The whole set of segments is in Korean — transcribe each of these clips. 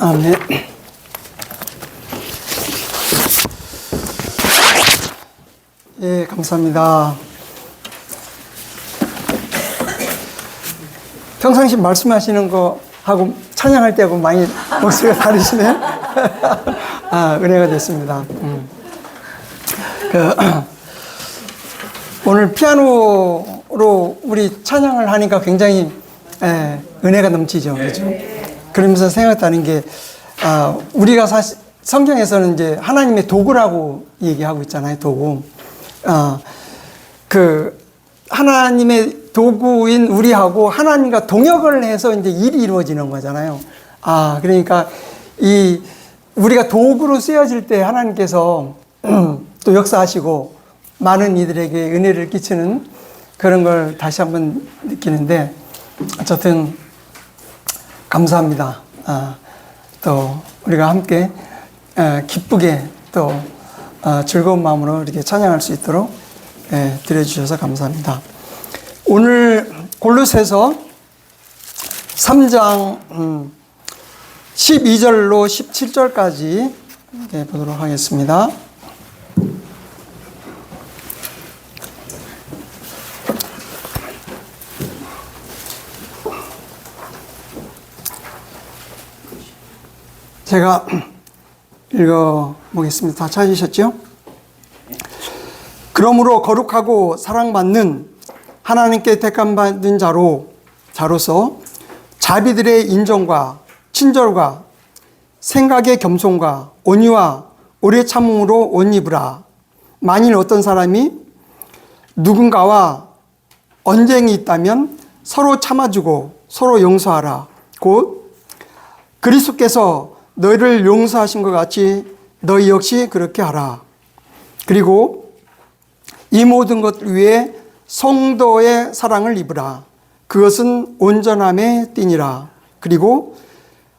아멘. 예, 감사합니다. 평상시 말씀하시는 거 하고 찬양할 때하고 많이 목소리가 다르시네요. 아, 은혜가 됐습니다. 오늘 피아노로 우리 찬양을 하니까 굉장히 은혜가 넘치죠. 그렇죠? 그러면서 생각하는 게, 우리가 사실 성경에서는 이제 하나님의 도구라고 얘기하고 있잖아요. 도구. 하나님의 도구인 우리하고 하나님과 동역을 해서 이제 일이 이루어지는 거잖아요. 그러니까 우리가 도구로 쓰여질 때 하나님께서 또 역사하시고 많은 이들에게 은혜를 끼치는 그런 걸 다시 한번 느끼는데, 어쨌든 감사합니다. 또 우리가 함께 기쁘게 또 즐거운 마음으로 이렇게 찬양할 수 있도록 드려주셔서 감사합니다. 오늘 골로새서 3장 12절로 17절까지 보도록 하겠습니다. 제가 읽어보겠습니다. 다 찾으셨죠? 그러므로 거룩하고 사랑받는 하나님께 택함받은 자로서 자비들의 인정과 친절과 생각의 겸손과 온유와 오래 참음으로 옷 입으라. 만일 어떤 사람이 누군가와 언쟁이 있다면 서로 참아주고 서로 용서하라. 곧 그리스도께서 너희를 용서하신 것 같이 너희 역시 그렇게 하라. 그리고 이 모든 것 위에 성도의 사랑을 입으라. 그것은 온전함의 띠니라. 그리고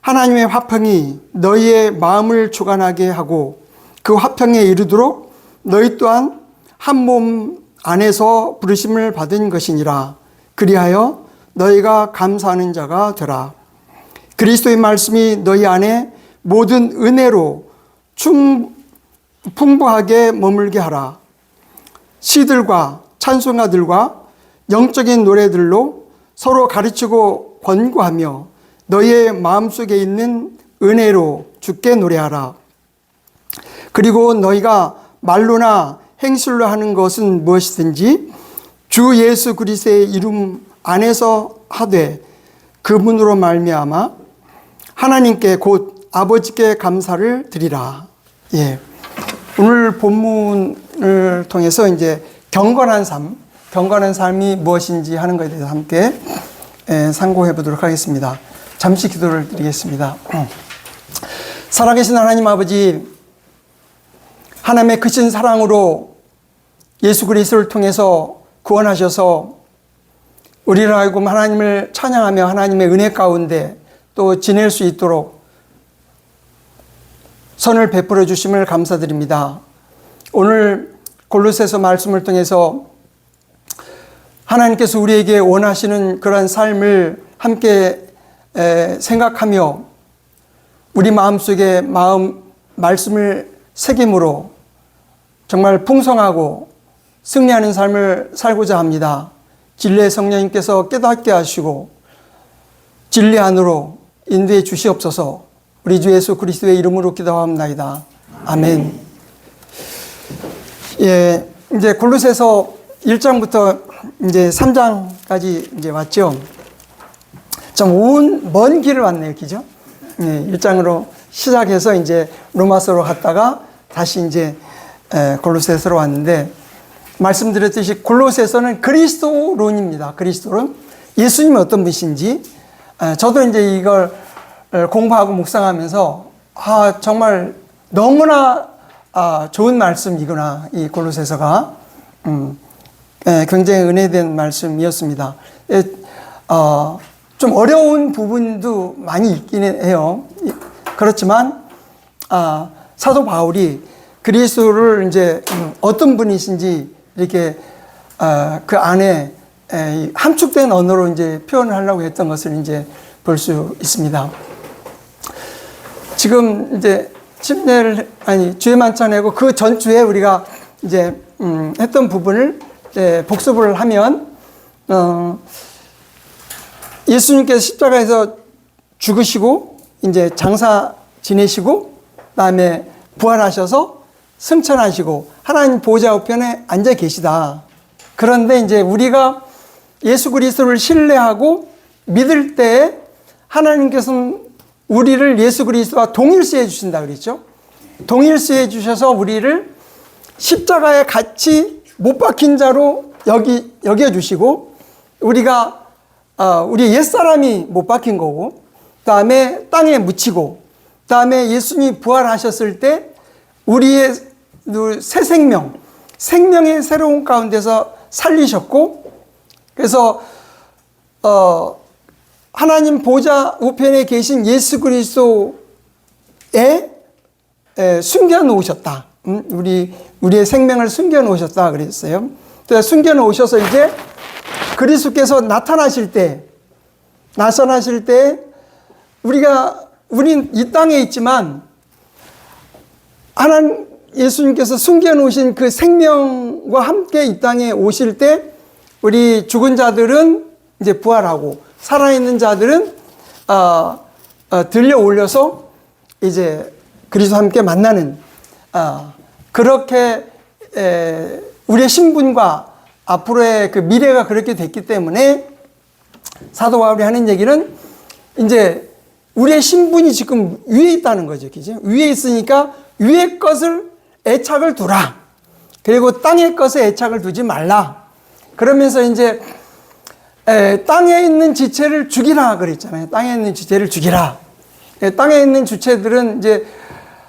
하나님의 화평이 너희의 마음을 주관하게 하고 그 화평에 이르도록 너희 또한 한 몸 안에서 부르심을 받은 것이니라. 그리하여 너희가 감사하는 자가 되라. 그리스도의 말씀이 너희 안에 모든 은혜로 풍부하게 머물게 하라. 시들과 찬송가들과 영적인 노래들로 서로 가르치고 권고하며 너희의 마음속에 있는 은혜로 주께 노래하라. 그리고 너희가 말로나 행실로 하는 것은 무엇이든지 주 예수 그리스도의 이름 안에서 하되 그분으로 말미암아 하나님께 곧 아버지께 감사를 드리라. 예. 오늘 본문을 통해서 이제 경건한 삶이 무엇인지 하는 것에 대해서 함께 상고해 보도록 하겠습니다. 잠시 기도를 드리겠습니다. 살아계신 하나님 아버지, 하나님의 크신 사랑으로 예수 그리스도를 통해서 구원하셔서 우리를 하여금 하나님을 찬양하며 하나님의 은혜 가운데 또 지낼 수 있도록 선을 베풀어 주심을 감사드립니다. 오늘 골로새서 말씀을 통해서 하나님께서 우리에게 원하시는 그런 삶을 함께 생각하며 우리 마음속에 말씀을 새김으로 정말 풍성하고 승리하는 삶을 살고자 합니다. 진리의 성령님께서 깨닫게 하시고 진리 안으로 인도해 주시옵소서. 우리 주 예수 그리스도의 이름으로 기도합나이다. 아멘. 예, 이제 골로새서 1장부터 이제 3장까지 이제 왔죠. 좀 먼 길을 왔네요, 그죠? 네, 1장으로 시작해서 이제 로마서로 갔다가 다시 이제 골로새서로 왔는데, 말씀드렸듯이 골로새서는 그리스도론입니다. 그리스도론. 예수님이 어떤 분이신지. 저도 이제 이걸 공부하고 묵상하면서 정말 너무나 좋은 말씀이구나, 이 골로새서가. 굉장히 은혜된 말씀이었습니다. 좀 어려운 부분도 많이 있긴 해요. 그렇지만 사도 바울이 그리스도를 이제 어떤 분이신지 이렇게 그 안에 함축된 언어로 이제 표현을 하려고 했던 것을 이제 볼 수 있습니다. 지금 이제 주의 만찬하고 그 전주에 우리가 이제 했던 부분을 복습을 하면, 예수님께서 십자가에서 죽으시고 이제 장사 지내시고 그다음에 부활하셔서 승천하시고 하나님 보좌 우편에 앉아 계시다. 그런데 이제 우리가 예수 그리스도를 신뢰하고 믿을 때 하나님께서는 우리를 예수 그리스도와 동일시해 주신다 그랬죠. 동일시해 주셔서 우리를 십자가에 같이 못 박힌 자로 여겨주시고, 우리가 우리 옛사람이 못 박힌 거고, 그 다음에 땅에 묻히고, 그 다음에 예수님이 부활하셨을 때 우리의 새 생명의 새로운 가운데서 살리셨고, 그래서 하나님 보좌 우편에 계신 예수 그리스도에 숨겨 놓으셨다. 우리의 생명을 숨겨 놓으셨다 그랬어요. 숨겨 놓으셔서 이제 그리스도께서 나타나실 때 우린 이 땅에 있지만 하나님 예수님께서 숨겨 놓으신 그 생명과 함께 이 땅에 오실 때 우리 죽은 자들은 이제 부활하고 살아있는 자들은 들려 올려서 이제 그리스도와 함께 만나는, 그렇게 우리의 신분과 앞으로의 그 미래가 그렇게 됐기 때문에 사도 바울이 하는 얘기는 이제 우리의 신분이 지금 위에 있다는 거죠. 그죠? 위에 있으니까 위의 것을 애착을 두라. 그리고 땅의 것에 애착을 두지 말라. 그러면서 이제 땅에 있는 지체를 죽이라 그랬잖아요. 땅에 있는 지체를 죽이라. 땅에 있는 주체들은 이제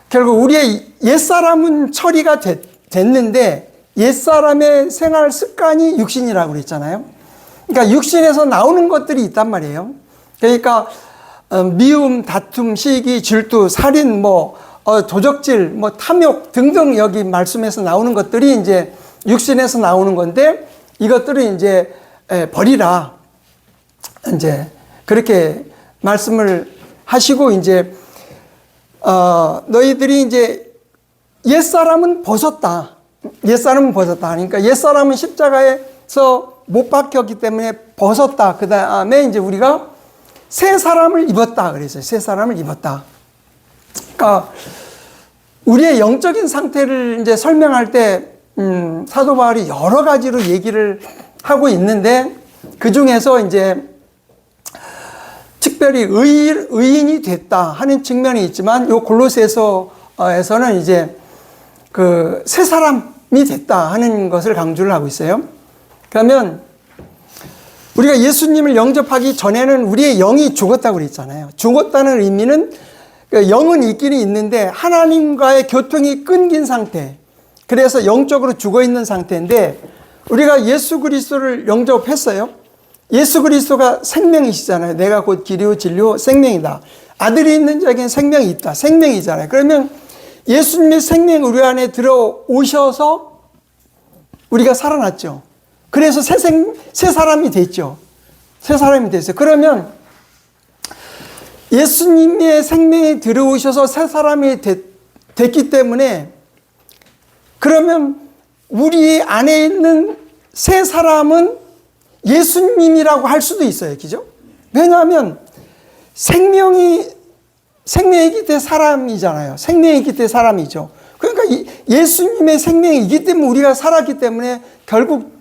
결국 우리의 옛사람은 처리가 됐는데 옛사람의 생활 습관이 육신이라고 그랬잖아요. 그러니까 육신에서 나오는 것들이 있단 말이에요. 그러니까 미움, 다툼, 시기, 질투, 살인, 도적질, 탐욕 등등 여기 말씀에서 나오는 것들이 이제 육신에서 나오는 건데 이것들을 이제 버리라. 이제 그렇게 말씀을 하시고 이제 너희들이 이제 옛사람은 벗었다. 옛사람은 벗었다. 그러니까 옛사람은 십자가에서 못 박혔기 때문에 벗었다. 그 다음에 이제 우리가 새 사람을 입었다. 그랬어요. 새 사람을 입었다. 그러니까 우리의 영적인 상태를 이제 설명할 때 사도 바울이 여러 가지로 얘기를 하고 있는데 그 중에서 이제 특별히 의인이 됐다 하는 측면이 있지만 요 골로새서에서는 이제 그 새 사람이 됐다 하는 것을 강조를 하고 있어요. 그러면 우리가 예수님을 영접하기 전에는 우리의 영이 죽었다고 그랬잖아요. 죽었다는 의미는 영은 있기는 있는데 하나님과의 교통이 끊긴 상태. 그래서 영적으로 죽어 있는 상태인데 우리가 예수 그리스도를 영접했어요. 예수 그리스도가 생명이시잖아요. 내가 곧 길이요 진리요 생명이다. 아들이 있는 자에게는 생명이 있다. 생명이잖아요. 그러면 예수님의 생명이 우리 안에 들어오셔서 우리가 살아났죠. 그래서 새 사람이 됐죠. 새 사람이 됐어요. 그러면 예수님의 생명이 들어오셔서 새 사람이 됐기 때문에 그러면 우리 안에 있는 새 사람은 예수님이라고 할 수도 있어요. 그죠? 왜냐하면 생명이기 때문에 사람이잖아요. 생명이기 때문에 사람이죠. 그러니까 예수님의 생명이기 때문에 우리가 살았기 때문에 결국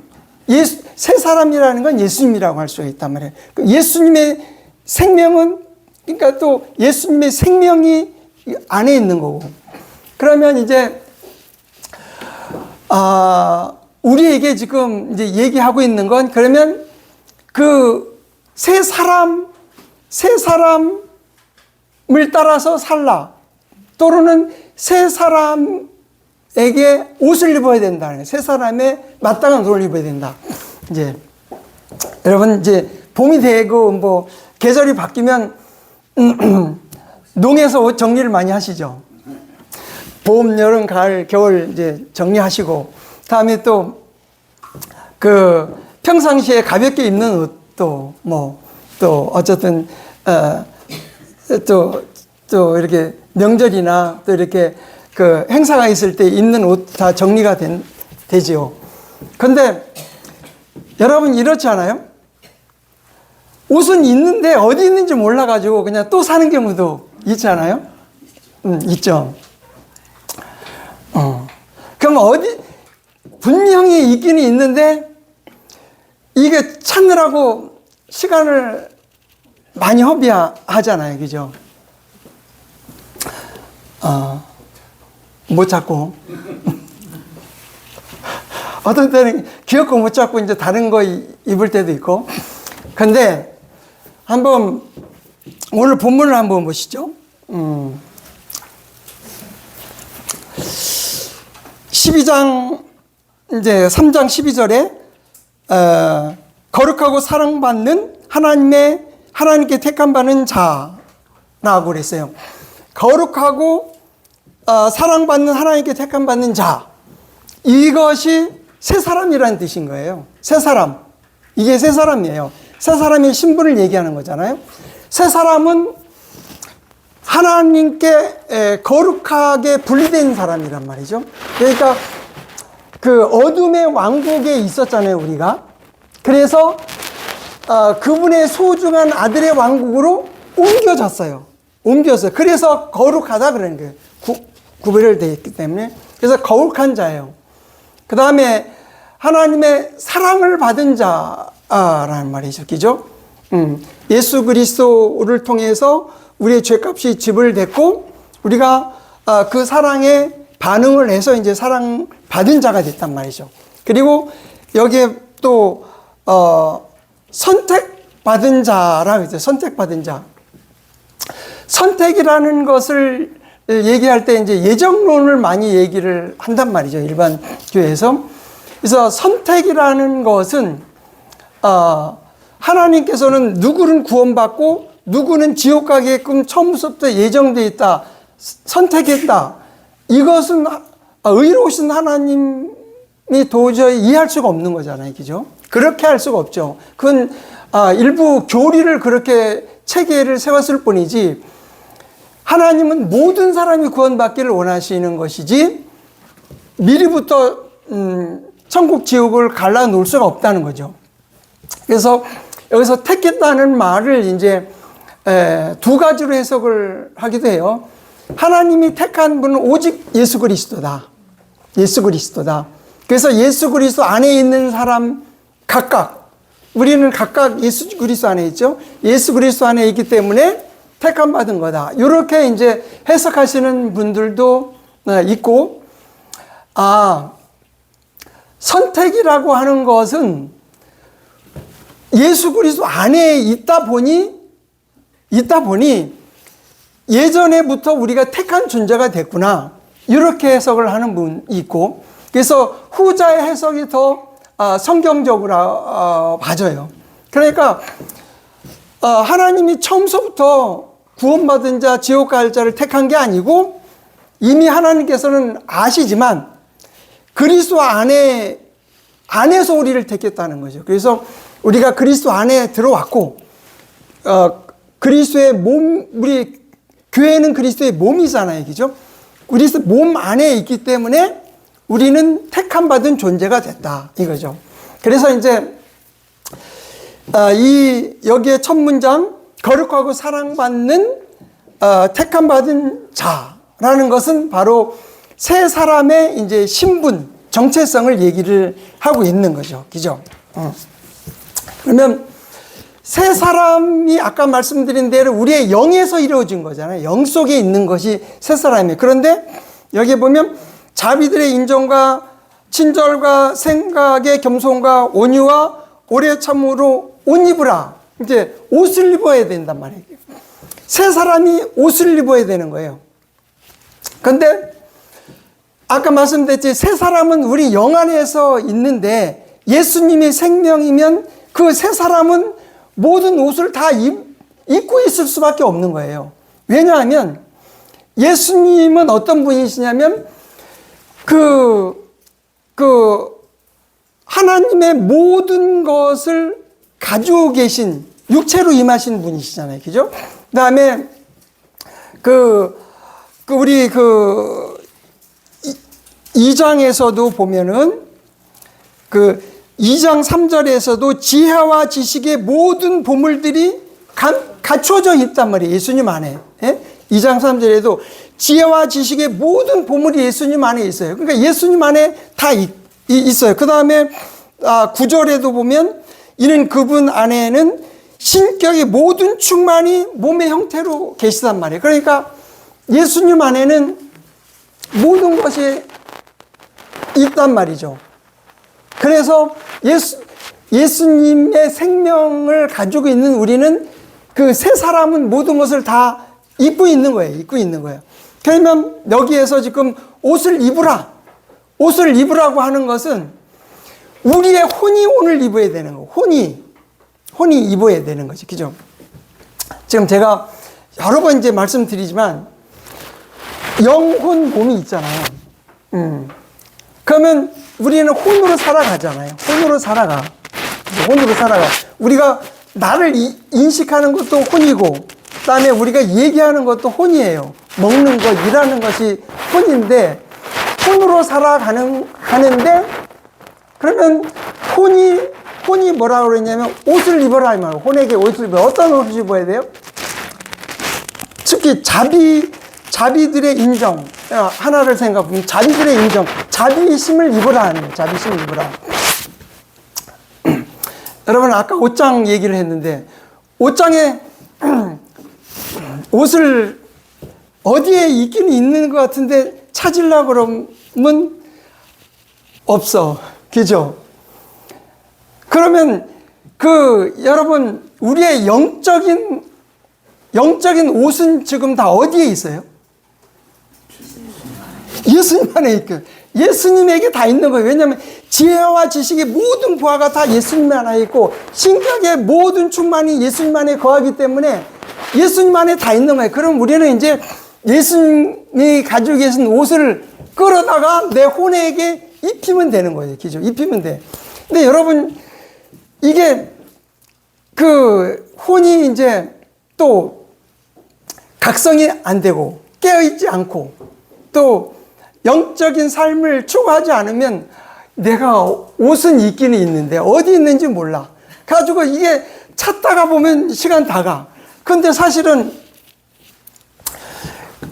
새 사람이라는 건 예수님이라고 할 수가 있단 말이에요. 예수님의 생명은 그러니까 또 예수님의 생명이 안에 있는 거고. 그러면 이제 우리에게 지금 이제 얘기하고 있는 건 그러면 그 새 사람을 따라서 살라. 또는 새 사람에게 옷을 입어야 된다. 새 사람의 마땅한 옷을 입어야 된다. 이제 여러분 이제 봄이 되고 계절이 바뀌면 농에서 옷 정리를 많이 하시죠. 봄, 여름, 가을, 겨울 이제 정리하시고 다음에 또 그 평상시에 가볍게 입는 옷도 또 어쨌든 또 이렇게 명절이나 또 이렇게 그 행사가 있을 때 입는 옷 다 정리가 되지요. 근데 여러분 이렇지 않아요? 옷은 있는데 어디 있는지 몰라가지고 그냥 또 사는 경우도 있지 않아요? 있죠. 그럼 분명히 있기는 있는데 이게 찾느라고 시간을 많이 허비하잖아요. 그죠? 못 찾고. 어떤 때는 귀엽고 못 찾고 이제 다른 거 입을 때도 있고. 근데 한번 오늘 본문을 한번 보시죠. 12장 이제 3장 12절에 거룩하고 사랑받는 하나님께 택함 받는 자라고 그랬어요. 거룩하고 사랑받는 하나님께 택함 받는 자, 이것이 새 사람이라는 뜻인 거예요. 새 사람, 이게 새 사람이에요. 새 사람의 신분을 얘기하는 거잖아요. 새 사람은 하나님께 거룩하게 분리된 사람이란 말이죠. 그러니까 그 어둠의 왕국에 있었잖아요, 우리가. 그래서 그분의 소중한 아들의 왕국으로 옮겨졌어요. 그래서 거룩하다 그러는 거예요. 구별을 되어 있기 때문에. 그래서 거룩한 자예요. 그 다음에 하나님의 사랑을 받은 자라는 말이죠. 그죠? 예수 그리스도를 통해서 우리의 죄값이 지불됐고 우리가 그 사랑에 반응을 해서 이제 사랑 받은 자가 됐단 말이죠. 그리고 여기에 또 선택받은 자라고 했어요. 선택받은 자. 선택이라는 것을 얘기할 때 이제 예정론을 많이 얘기를 한단 말이죠. 일반 교회에서. 그래서 선택이라는 것은 하나님께서는 누구는 구원받고 누구는 지옥 가게끔 처음부터 예정되어 있다, 선택했다. 이것은 의로우신 하나님이 도저히 이해할 수가 없는 거잖아요. 그죠? 그렇게 할 수가 없죠. 그건 일부 교리를 그렇게 체계를 세웠을 뿐이지, 하나님은 모든 사람이 구원받기를 원하시는 것이지 미리부터 천국 지옥을 갈라놓을 수가 없다는 거죠. 그래서 여기서 택했다는 말을 이제 두 가지로 해석을 하기도 해요. 하나님이 택한 분은 오직 예수 그리스도다. 예수 그리스도다. 그래서 예수 그리스도 안에 있는 사람 각각, 우리는 각각 예수 그리스도 안에 있죠. 예수 그리스도 안에 있기 때문에 택함 받은 거다. 이렇게 이제 해석하시는 분들도 있고, 선택이라고 하는 것은 예수 그리스도 안에 있다 보니 예전에부터 우리가 택한 존재가 됐구나. 이렇게 해석을 하는 분이 있고, 그래서 후자의 해석이 더 성경적으로 맞아요. 그러니까 하나님이 처음서부터 구원받은 자, 지옥 갈 자를 택한 게 아니고, 이미 하나님께서는 아시지만 그리스도 안에서 우리를 택했다는 거죠. 그래서 우리가 그리스도 안에 들어왔고, 그리스도의 몸, 우리 교회는 그리스도의 몸이잖아요. 그죠? 그리스도 몸 안에 있기 때문에 우리는 택함 받은 존재가 됐다. 이거죠. 그래서 이제 여기에 첫 문장, 거룩하고 사랑받는 택함 받은 자라는 것은 바로 새 사람의 이제 신분, 정체성을 얘기를 하고 있는 거죠. 그죠? 그러면 새 사람이 아까 말씀드린 대로 우리의 영에서 이루어진 거잖아요. 영 속에 있는 것이 새 사람이에요. 그런데 여기 보면 자비들의 인정과 친절과 생각의 겸손과 온유와 오래 참으로 옷 입으라. 이제 옷을 입어야 된단 말이에요. 새 사람이 옷을 입어야 되는 거예요. 그런데 아까 말씀드렸지, 새 사람은 우리 영 안에서 있는데 예수님이 생명이면 그 새 사람은 모든 옷을 다 입고 있을 수밖에 없는 거예요. 왜냐하면 예수님은 어떤 분이시냐면 하나님의 모든 것을 가지고 계신 육체로 임하신 분이시잖아요. 그죠? 그 다음에 우리 2장에서도 보면은 2장 3절에서도 지혜와 지식의 모든 보물들이 갖춰져 있단 말이에요. 예수님 안에. 예? 2장 3절에도 지혜와 지식의 모든 보물이 예수님 안에 있어요. 그러니까 예수님 안에 다 있어요. 그 다음에 9절에도 보면 이는 그분 안에는 신격의 모든 충만이 몸의 형태로 계시단 말이에요. 그러니까 예수님 안에는 모든 것이 있단 말이죠. 그래서 예수님의 생명을 가지고 있는 우리는 그 새 사람은 모든 것을 다 입고 있는 거예요. 입고 있는 거예요. 그러면 여기에서 지금 옷을 입으라고 하는 것은 우리의 혼이 오늘 입어야 되는 거. 혼이 입어야 되는 거지. 그죠? 지금 제가 여러 번 이제 말씀드리지만 영혼 몸이 있잖아요. 그러면 우리는 혼으로 살아가잖아요. 혼으로 살아가. 우리가 나를 인식하는 것도 혼이고, 그 다음에 우리가 얘기하는 것도 혼이에요. 먹는 것, 일하는 것이 혼인데, 혼으로 하는데, 그러면 혼이 뭐라고 그랬냐면, 옷을 입어라, 이 말이에요. 혼에게 옷을 입어라. 어떤 옷을 입어야 돼요? 특히 자비들의 인정. 하나를 생각해보면 자비들의 인정. 자비심을 입어라 하는 거예요. 자비심을 입어라. 여러분, 아까 옷장 얘기를 했는데, 옷장에 옷을 어디에 있기는 있는 것 같은데 찾으려고 그러면 없어. 그죠? 그러면 여러분, 우리의 영적인 옷은 지금 다 어디에 있어요? 예수님 안에 있고, 예수님에게 다 있는 거예요. 왜냐하면 지혜와 지식의 모든 부하가 다 예수님 안에 있고, 신격의 모든 충만이 예수님 안에 거하기 때문에 예수님 안에 다 있는 거예요. 그럼 우리는 이제 예수님이 가지고 계신 옷을 끌어다가 내 혼에게 입히면 되는 거예요. 그죠? 입히면 돼. 근데 여러분, 이게 그 혼이 이제 또 각성이 안 되고 깨어있지 않고 또 영적인 삶을 추구하지 않으면 내가 옷은 있기는 있는데 어디 있는지 몰라. 가지고 이게 찾다가 보면 시간 다 가. 근데 사실은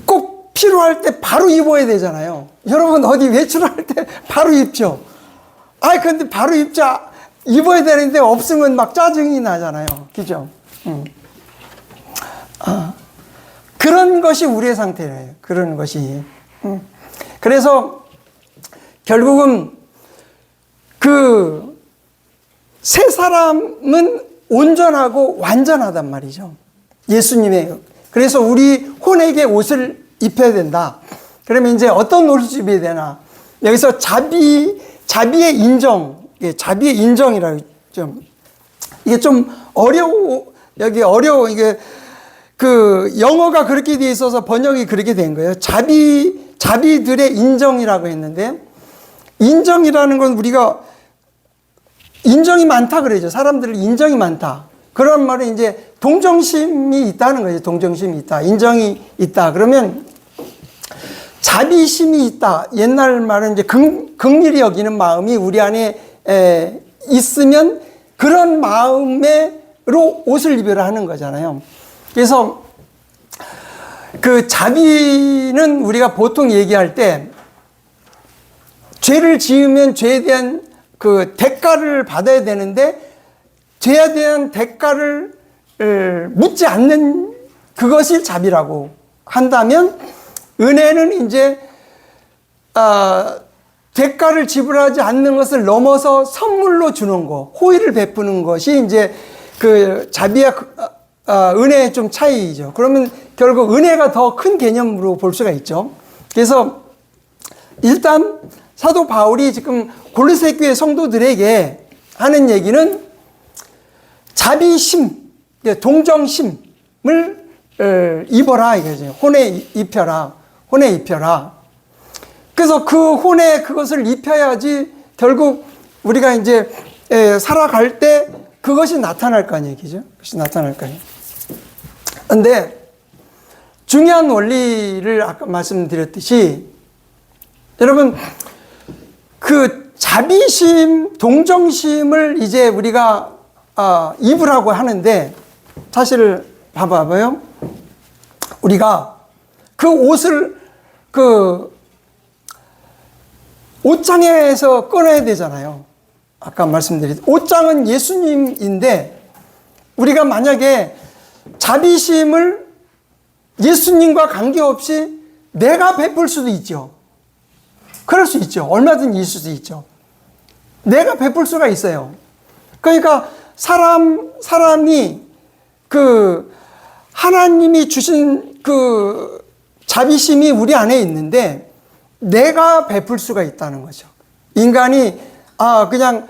꼭 필요할 때 바로 입어야 되잖아요. 여러분 어디 외출할 때 바로 입죠. 근데 바로 입어야 되는데 없으면 막 짜증이 나잖아요. 그죠? 그런 것이 우리의 상태예요. 그런 것이. 그래서 결국은 그 새 사람은 온전하고 완전하단 말이죠. 예수님의. 그래서 우리 혼에게 옷을 입혀야 된다. 그러면 이제 어떤 옷을 입어야 되나? 여기서 자비의 인정, 자비의 인정이라고 좀 이게 좀 어려워. 이게 그 영어가 그렇게 돼 있어서 번역이 그렇게 된 거예요. 자비들의 인정이라고 했는데, 인정이라는 건 우리가 인정이 많다 그러죠. 사람들 인정이 많다. 그런 말은 이제 동정심이 있다는 거죠. 동정심이 있다. 인정이 있다. 그러면 자비심이 있다. 옛날 말은 이제 긍휼히 여기는 마음이 우리 안에 있으면 그런 마음으로 옷을 입으라 하는 거잖아요. 그래서 그 자비는 우리가 보통 얘기할 때 죄를 지으면 죄에 대한 그 대가를 받아야 되는데 죄에 대한 대가를 묻지 않는 그것이 자비라고 한다면, 은혜는 이제 대가를 지불하지 않는 것을 넘어서 선물로 주는 거, 호의를 베푸는 것이 이제 그 자비와 은혜의 좀 차이죠. 그러면 결국 은혜가 더 큰 개념으로 볼 수가 있죠. 그래서 일단 사도 바울이 지금 골로새 교회 성도들에게 하는 얘기는 자비심, 동정심을 입어라 이거죠. 혼에 입혀라. 혼에 입혀라. 그래서 그 혼에 그것을 입혀야지 결국 우리가 이제 살아갈 때 그것이 나타날 거 아니에요. 그죠? 그것이 나타날 거예요. 근데 중요한 원리를 아까 말씀드렸듯이, 여러분 그 자비심, 동정심을 이제 우리가 입으라고 하는데, 사실 봐봐요. 우리가 그 옷을 그 옷장에서 꺼내야 되잖아요. 아까 말씀드린 옷장은 예수님인데, 우리가 만약에 자비심을 예수님과 관계없이 내가 베풀 수도 있죠. 그럴 수 있죠. 얼마든지 있을 수도 있죠. 내가 베풀 수가 있어요. 그러니까 사람이 그 하나님이 주신 그 자비심이 우리 안에 있는데 내가 베풀 수가 있다는 거죠. 인간이 그냥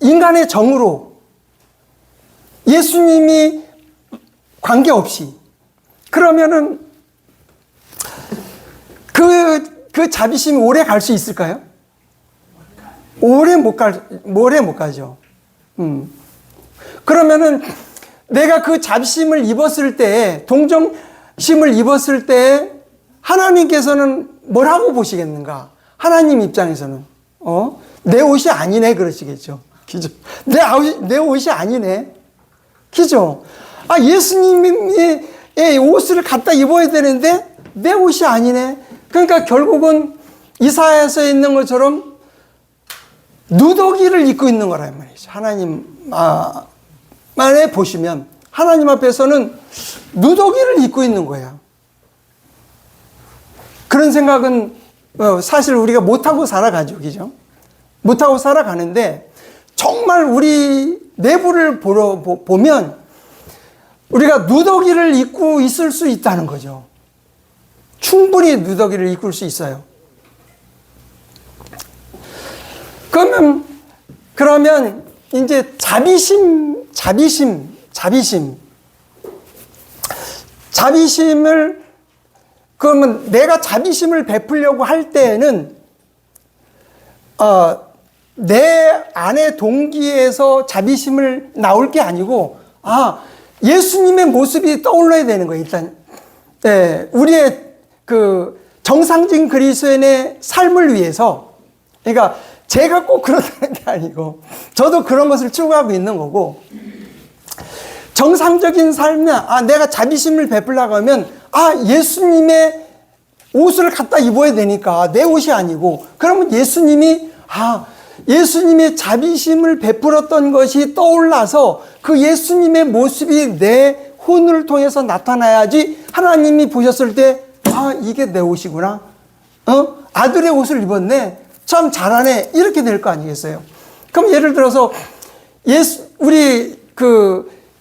인간의 정으로 예수님이 관계없이, 그러면은 그 자비심이 오래 갈 수 있을까요? 오래 못 가죠. 그러면은 내가 그 자비심을 입었을 때, 동정심을 입었을 때 하나님께서는 뭐라고 보시겠는가? 하나님 입장에서는 내 옷이 아니네 그러시겠죠. 그죠? 내 옷이 아니네. 그죠? 예수님의 옷을 갖다 입어야 되는데 내 옷이 아니네. 그러니까 결국은 이사야서에 있는 것처럼 누더기를 입고 있는 거란 말이죠. 하나님만에 보시면 하나님 앞에서는 누더기를 입고 있는 거야. 그런 생각은 사실 우리가 못하고 살아가죠. 그죠? 못하고 살아가는데, 정말 우리 내부를 보면 우리가 누더기를 입고 있을 수 있다는 거죠. 충분히 누더기를 입을 수 있어요. 그러면 이제 자비심. 자비심을, 그러면 내가 자비심을 베풀려고 할 때에는 내 안의 동기에서 자비심을 나올 게 아니고 예수님의 모습이 떠올라야 되는 거예요. 일단 우리의 그 정상적인 그리스도인의 삶을 위해서, 그러니까 제가 꼭 그렇다는 게 아니고 저도 그런 것을 추구하고 있는 거고, 정상적인 삶이 내가 자비심을 베풀려고 하면 예수님의 옷을 갖다 입어야 되니까 내 옷이 아니고, 그러면 예수님의 자비심을 베풀었던 것이 떠올라서 그 예수님의 모습이 내 혼을 통해서 나타나야지 하나님이 보셨을 때 이게 내 옷이구나, 아들의 옷을 입었네, 참 잘하네, 이렇게 될 거 아니겠어요? 그럼 예를 들어서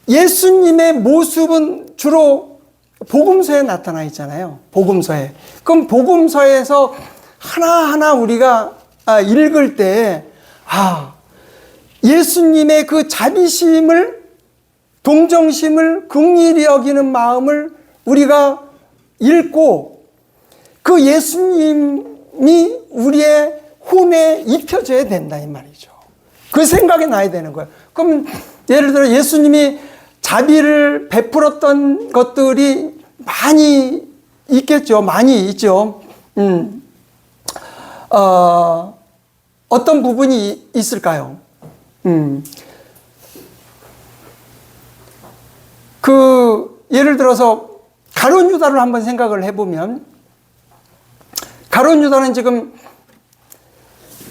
예수님의 모습은 주로 복음서에 나타나 있잖아요. 복음서에. 그럼 복음서에서 하나하나 우리가 읽을 때 예수님의 그 자비심을, 동정심을, 긍휼히 여기는 마음을 우리가 읽고 그 예수님이 우리의 혼에 입혀져야 된다 이 말이죠. 그 생각이 나야 되는 거예요. 그럼 예를 들어 예수님이 자비를 베풀었던 것들이 많이 있겠죠. 많이 있죠. 어떤 부분이 있을까요? 예를 들어서 가룟 유다를 한번 생각을 해보면, 가룟 유다는 지금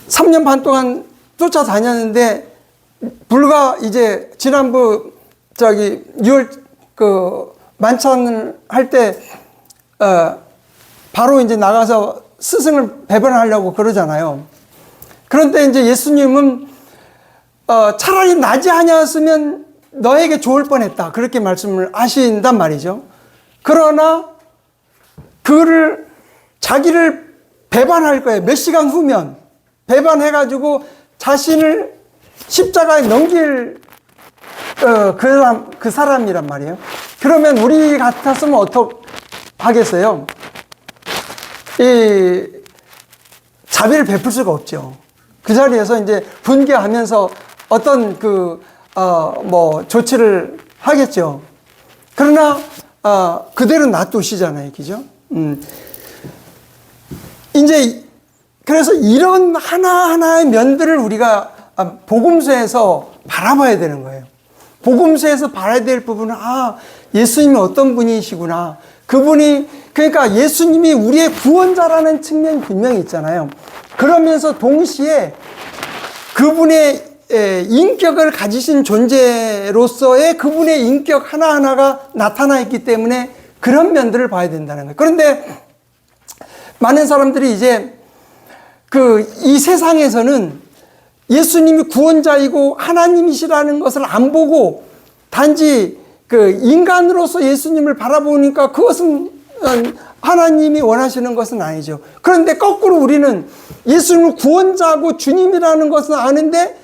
3년 반 동안 쫓아다녔는데, 불과 이제 지난부 6월 만찬을 할 때 바로 이제 나가서 스승을 배반하려고 그러잖아요. 그런데 이제 예수님은 차라리 나지 아니었으면 너에게 좋을 뻔했다, 그렇게 말씀을 하신단 말이죠. 그러나 자기를 배반할 거예요. 몇 시간 후면 배반해가지고 자신을 십자가에 넘길 그 사람이란 말이에요. 그러면 우리 같았으면 어떻게 하겠어요? 이 자비를 베풀 수가 없죠. 그 자리에서 이제 분개하면서 어떤 조치를 하겠죠. 그러나 그대로 놔두시잖아요, 그죠? 이제 그래서 이런 하나하나의 면들을 우리가 복음서에서 바라봐야 되는 거예요. 복음서에서 봐야 될 부분은 예수님이 어떤 분이시구나. 그러니까 예수님이 우리의 구원자라는 측면이 분명히 있잖아요. 그러면서 동시에 그분의 인격을 가지신 존재로서의 그분의 인격 하나하나가 나타나 있기 때문에 그런 면들을 봐야 된다는 거예요. 그런데 많은 사람들이 이제 이 세상에서는 예수님이 구원자이고 하나님이시라는 것을 안 보고 단지 인간으로서 예수님을 바라보니까 그것은 하나님이 원하시는 것은 아니죠. 그런데 거꾸로 우리는 예수님을 구원자고 주님이라는 것은 아는데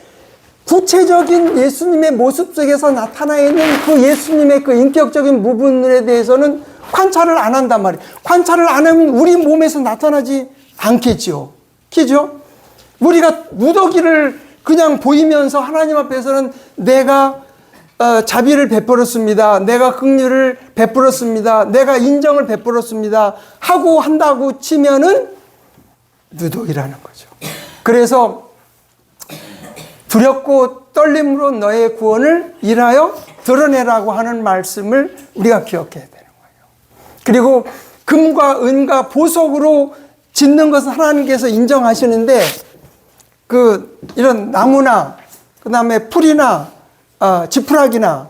구체적인 예수님의 모습 속에서 나타나 있는 그 예수님의 그 인격적인 부분에 대해서는 관찰을 안 한단 말이에요. 관찰을 안 하면 우리 몸에서 나타나지 않겠죠. 그죠? 우리가 무더기를 그냥 보이면서 하나님 앞에서는 내가 자비를 베풀었습니다, 내가 긍휼을 베풀었습니다, 내가 인정을 베풀었습니다 하고 한다고 치면은 무더기라는 거죠. 그래서 두렵고 떨림으로 너의 구원을 일하여 드러내라고 하는 말씀을 우리가 기억해야 되는 거예요. 그리고 금과 은과 보석으로 짓는 것은 하나님께서 인정하시는데 이런 나무나 그 다음에 풀이나 지푸라기나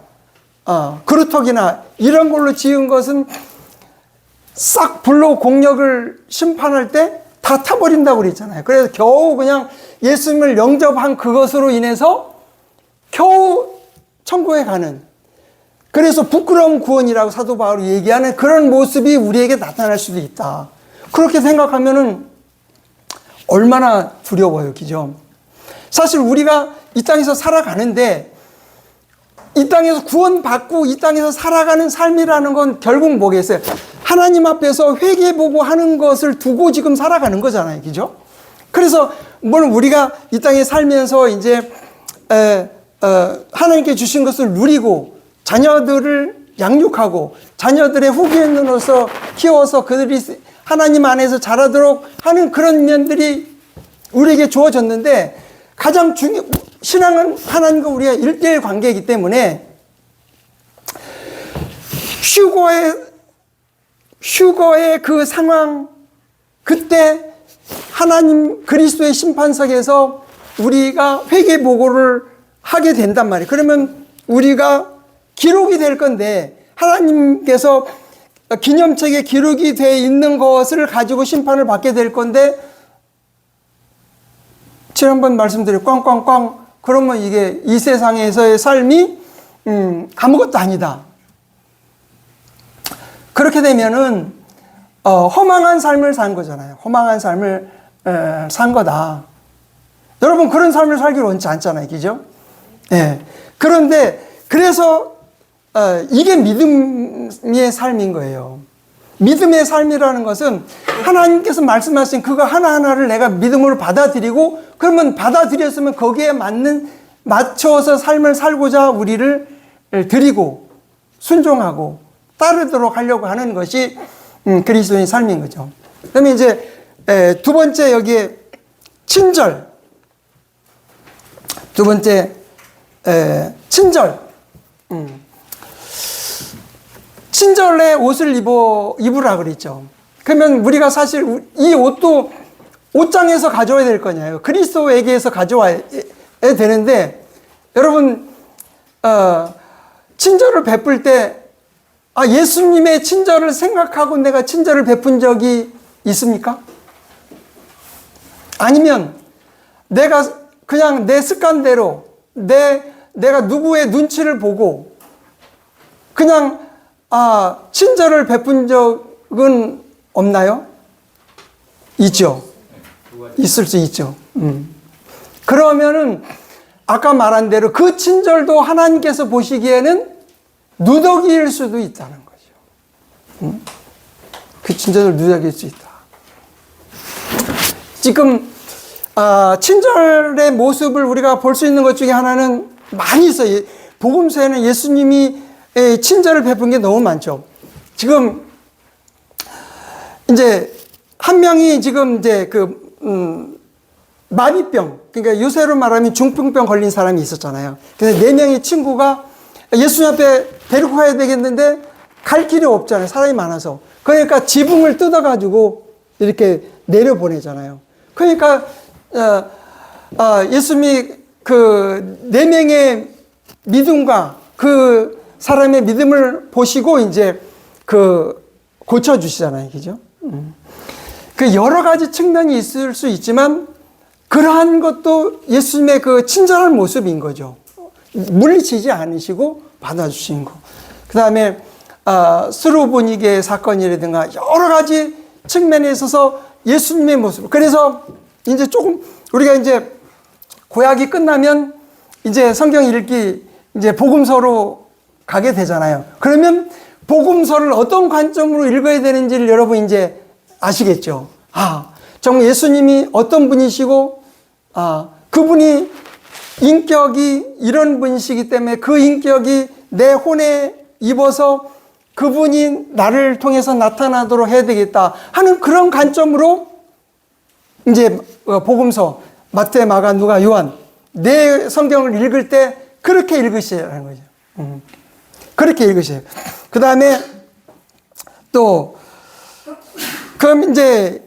그루터기나 이런 걸로 지은 것은 싹 불로 공력을 심판할 때 다 타버린다고 그랬잖아요. 그래서 겨우 그냥 예수님을 영접한 그것으로 인해서 겨우 천국에 가는, 그래서 부끄러운 구원이라고 사도 바울이 얘기하는 그런 모습이 우리에게 나타날 수도 있다. 그렇게 생각하면은 얼마나 두려워요, 그죠? 사실 우리가 이 땅에서 살아가는데 이 땅에서 구원받고 이 땅에서 살아가는 삶이라는 건 결국 뭐겠어요? 하나님 앞에서 회개보고 하는 것을 두고 지금 살아가는 거잖아요. 그죠? 그래서 물론 우리가 이 땅에 살면서 이제 하나님께 주신 것을 누리고 자녀들을 양육하고 자녀들의 후계인으로서 키워서 그들이 하나님 안에서 자라도록 하는 그런 면들이 우리에게 주어졌는데, 가장 신앙은 하나님과 우리가 1:1 관계이기 때문에 휴거의 그 상황, 그때 하나님 그리스도의 심판석에서 우리가 회개 보고를 하게 된단 말이에요. 그러면 우리가 기록이 될 건데, 하나님께서 기념책에 기록이 되어 있는 것을 가지고 심판을 받게 될 건데, 지난번 말씀드린 꽝꽝꽝, 그러면 이게 이 세상에서의 삶이 아무것도 아니다. 그렇게 되면은 허망한 삶을 산 거잖아요. 허망한 삶을 산 거다. 여러분, 그런 삶을 살기를 원치 않잖아요. 그죠? 예. 그런데 그래서 이게 믿음의 삶인 거예요. 믿음의 삶이라는 것은 하나님께서 말씀하신 그거 하나하나를 내가 믿음으로 받아들이고, 그러면 받아들였으면 거기에 맞춰서 삶을 살고자 우리를 드리고 순종하고 따르도록 하려고 하는 것이 그리스도의 삶인 거죠. 그러면 이제 두 번째, 여기에 친절. 두 번째, 친절. 친절의 옷을 입으라 그랬죠. 그러면 우리가 사실 이 옷도 옷장에서 가져와야 될 거냐요. 그리스도에게서 가져와야 되는데, 여러분, 친절을 베풀 때, 예수님의 친절을 생각하고 내가 친절을 베푼 적이 있습니까? 아니면 내가 그냥 내 습관대로 내가 누구의 눈치를 보고 그냥 친절을 베푼 적은 없나요? 있죠. 있을 수 있죠. 그러면은 아까 말한 대로 그 친절도 하나님께서 보시기에는 누더기일 수도 있다는 거죠. 그 친절을 누더기일 수 있다. 지금 친절의 모습을 우리가 볼 수 있는 것 중에 하나는 많이 있어요. 복음서에는 예수님이 친절을 베푼 게 너무 많죠. 지금 이제 한 명이 지금 이제 마비병, 그러니까 요새로 말하면 중풍병 걸린 사람이 있었잖아요. 그래서 4명의 친구가 예수님 앞에 데리고 가야 되겠는데 갈 길이 없잖아요. 사람이 많아서. 그러니까 지붕을 뜯어가지고 이렇게 내려보내잖아요. 그러니까 예수님이 그 4명의 믿음과 그 사람의 믿음을 보시고 이제 고쳐주시잖아요. 그죠? 그 여러 가지 측면이 있을 수 있지만 그러한 것도 예수님의 그 친절한 모습인 거죠. 물리치지 않으시고 받아주신 거. 그 다음에 스로보니게 사건이라든가 여러 가지 측면에 있어서 예수님의 모습. 그래서 이제 조금 우리가 이제 구약이 끝나면 이제 성경 읽기 이제 복음서로 가게 되잖아요. 그러면 복음서를 어떤 관점으로 읽어야 되는지를 여러분 이제 아시겠죠? 정말 예수님이 어떤 분이시고, 그분이 인격이 이런 분이시기 때문에 그 인격이 내 혼에 입어서 그분이 나를 통해서 나타나도록 해야 되겠다 하는 그런 관점으로 이제 복음서, 마태, 마가, 누가, 요한, 내 성경을 읽을 때 그렇게 읽으셔야 하는 거죠. 그렇게 읽으셔요. 그 다음에 또, 그럼 이제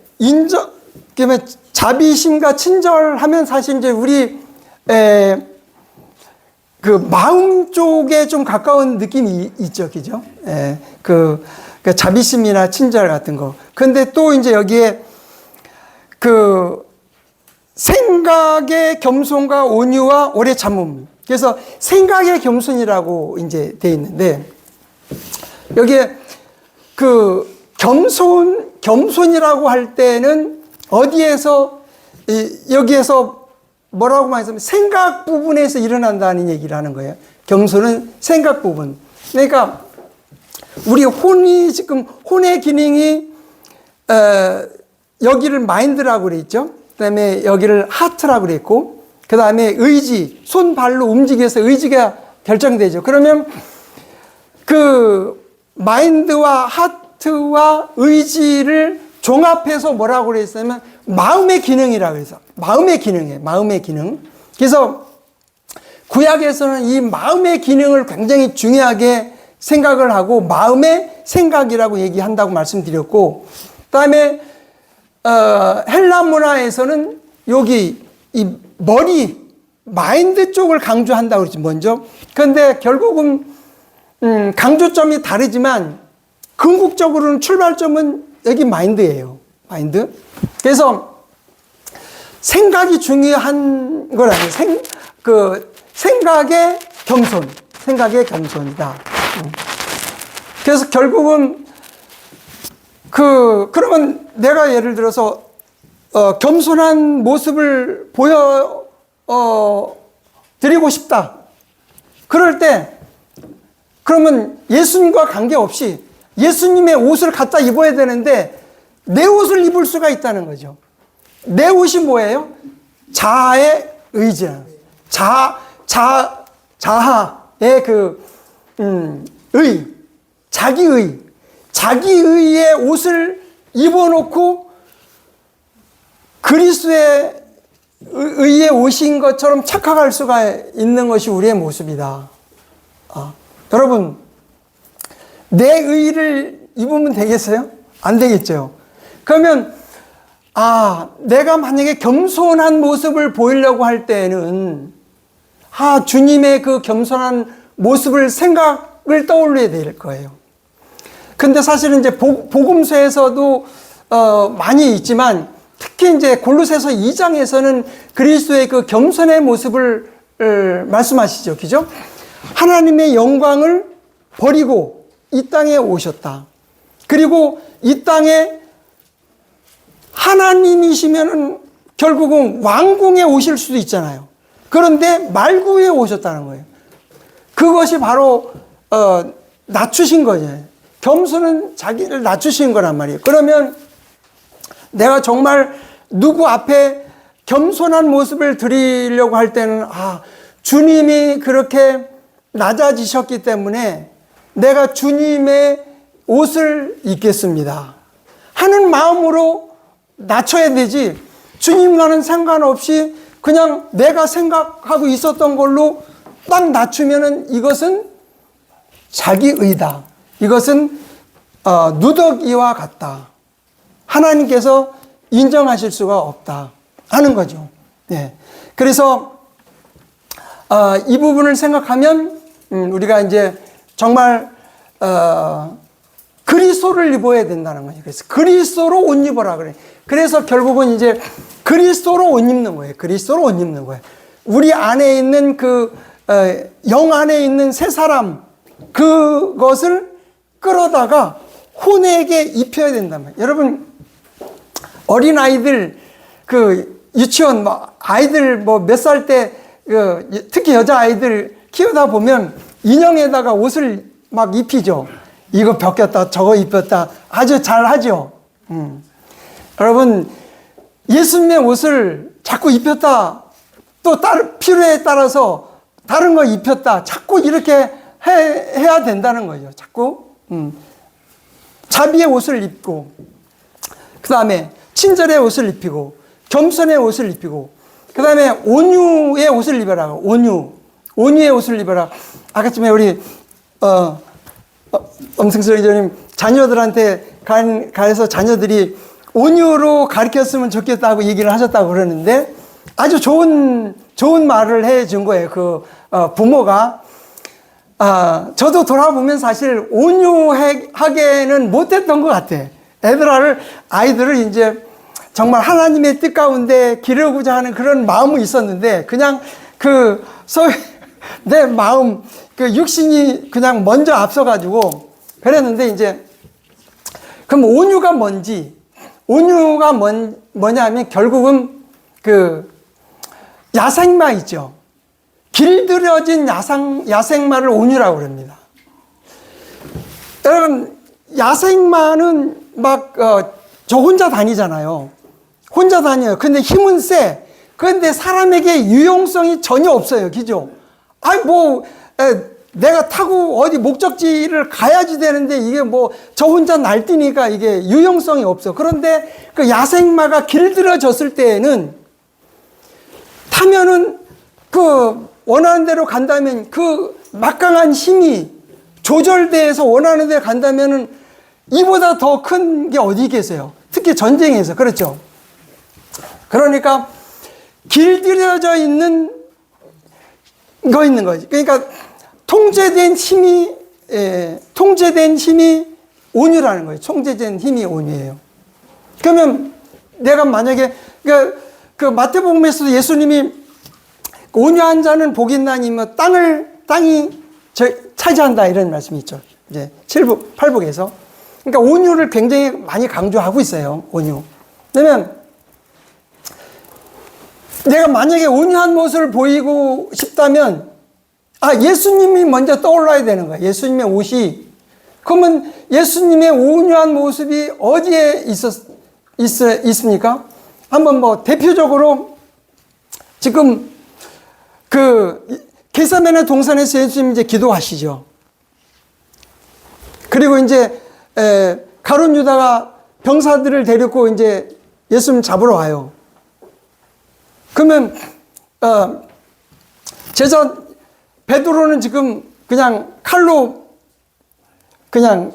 그러면 자비심과 친절하면 사실 이제 우리, 그 마음 쪽에 좀 가까운 느낌이 있죠. 그죠? 그 자비심이나 친절 같은 거. 근데 또 이제 여기에 그 생각의 겸손과 온유와 오래 참음. 그래서 생각의 겸손이라고 이제 돼 있는데, 여기에 그 겸손이라고 할 때는 어디에서, 여기에서 뭐라고 말했으면 생각 부분에서 일어난다는 얘기를 하는 거예요. 겸손은 생각 부분. 그러니까 우리 혼이 지금 혼의 기능이 여기를 마인드라고 그랬죠. 그다음에 여기를 하트라고 그랬고, 그다음에 의지, 손 발로 움직여서 의지가 결정되죠. 그러면 그 마인드와 하트와 의지를 종합해서 뭐라고 그랬냐면 마음의 기능이라고 해서 마음의 기능이에요. 마음의 기능. 그래서 구약에서는 이 마음의 기능을 굉장히 중요하게 생각을 하고 마음의 생각이라고 얘기한다고 말씀드렸고, 그다음에 헬라 문화에서는 여기 이 머리 마인드 쪽을 강조한다고 그러지 먼저. 그런데 결국은 강조점이 다르지만 궁극적으로는 출발점은 여기 마인드예요. 마인드. 그래서 생각이 중요한 건 아니에요. 생각의 겸손. 생각의 겸손이다. 그래서 결국은 그러면 내가 예를 들어서 겸손한 모습을 보여 드리고 싶다. 그럴 때 그러면 예수님과 관계없이 예수님의 옷을 갖다 입어야 되는데 내 옷을 입을 수가 있다는 거죠. 내 옷이 뭐예요? 자아의 의지라는 거예요. 자아의 자기의의 옷을 입어놓고 그리스도의 의의 옷인 것처럼 착각할 수가 있는 것이 우리의 모습이다. 여러분, 내 의를 입으면 되겠어요? 안 되겠죠. 그러면 내가 만약에 겸손한 모습을 보이려고 할 때는 주님의 그 겸손한 모습을 생각을 떠올려야 될 거예요. 근데 사실은 이제 복음서에서도 많이 있지만 특히 이제 골로새서 2장에서는 그리스도의 그 겸손의 모습을 말씀하시죠. 그죠? 하나님의 영광을 버리고 이 땅에 오셨다. 그리고 이 땅에 하나님이시면은 결국은 왕궁에 오실 수도 있잖아요. 그런데 말구에 오셨다는 거예요. 그것이 바로 낮추신 거예요. 겸손은 자기를 낮추신 거란 말이에요. 그러면 내가 정말 누구 앞에 겸손한 모습을 드리려고 할 때는 주님이 그렇게 낮아지셨기 때문에 내가 주님의 옷을 입겠습니다 하는 마음으로 낮춰야 되지, 주님과는 상관없이 그냥 내가 생각하고 있었던 걸로 딱 낮추면은 이것은 자기의다. 이것은 누더기와 같다. 하나님께서 인정하실 수가 없다 하는 거죠. 네. 그래서 이 부분을 생각하면 우리가 이제 정말 그리스도를 입어야 된다는 거예요. 그래서 그리스도로 옷 입어라 그래. 그래서 결국은 이제 그리스도로 옷 입는 거예요. 그리스도로 옷 입는 거예요. 우리 안에 있는 영 안에 있는 새 사람, 그것을 끌어다가 혼에게 입혀야 된단 말이에요. 여러분, 어린아이들, 유치원, 아이들 몇 살 때, 특히 여자아이들 키우다 보면 인형에다가 옷을 막 입히죠. 이거 벗겼다, 저거 입혔다. 아주 잘 하죠. 여러분, 예수님의 옷을 자꾸 입혔다, 또 필요에 따라서 다른 거 입혔다, 자꾸 이렇게 해야 된다는 거죠. 자꾸. 자비의 옷을 입고, 그 다음에 친절의 옷을 입히고, 겸손의 옷을 입히고, 그 다음에 온유의 옷을 입어라. 온유의 옷을 입어라. 아까쯤에 우리 엄승수 의장님 자녀들한테 가서 자녀들이 온유로 가르쳤으면 좋겠다고 얘기를 하셨다고 그러는데 아주 좋은 말을 해준 거예요. 부모가. 저도 돌아보면 사실 온유하게는 못했던 것 같아. 아이들을 이제 정말 하나님의 뜻 가운데 기르고자 하는 그런 마음은 있었는데 그냥 내 마음, 육신이 그냥 먼저 앞서가지고 그랬는데 이제 그럼 온유가 뭔지, 온유가 뭐냐면 결국은 야생마 있죠. 길들여진 야생마를 온유라고 그럽니다. 여러분, 야생마는 막, 저 혼자 다니잖아요. 혼자 다녀요. 근데 힘은 세. 그런데 사람에게 유용성이 전혀 없어요. 그죠? 내가 타고 어디 목적지를 가야지 되는데 이게 저 혼자 날뛰니까 이게 유용성이 없어. 그런데 그 야생마가 길들여졌을 때에는 타면은 그 원하는 대로 간다면 그 막강한 힘이 조절돼서 원하는 대로 간다면은 이보다 더 큰 게 어디 계세요? 특히 전쟁에서. 그렇죠? 그러니까 길들여져 있는 거지. 그러니까 통제된 힘이 온유라는 거예요. 통제된 힘이 온유예요. 그러면 내가 만약에 그 마태복음에서도 예수님이 온유한 자는 복이 있나니 땅이 차지한다 이런 말씀이 있죠. 이제 7부, 8북에서. 그러니까 온유를 굉장히 많이 강조하고 있어요. 온유. 왜냐면 내가 만약에 온유한 모습을 보이고 싶다면 예수님이 먼저 떠올라야 되는 거예요. 예수님의 옷이. 그러면 예수님의 온유한 모습이 어디에 있습니까? 한번 대표적으로 지금 겟세마네 동산에서 예수님 이제 기도하시죠. 그리고 이제 가룟 유다가 병사들을 데리고 이제 예수님 잡으러 와요. 그러면 제자 베드로는 지금 그냥 칼로 그냥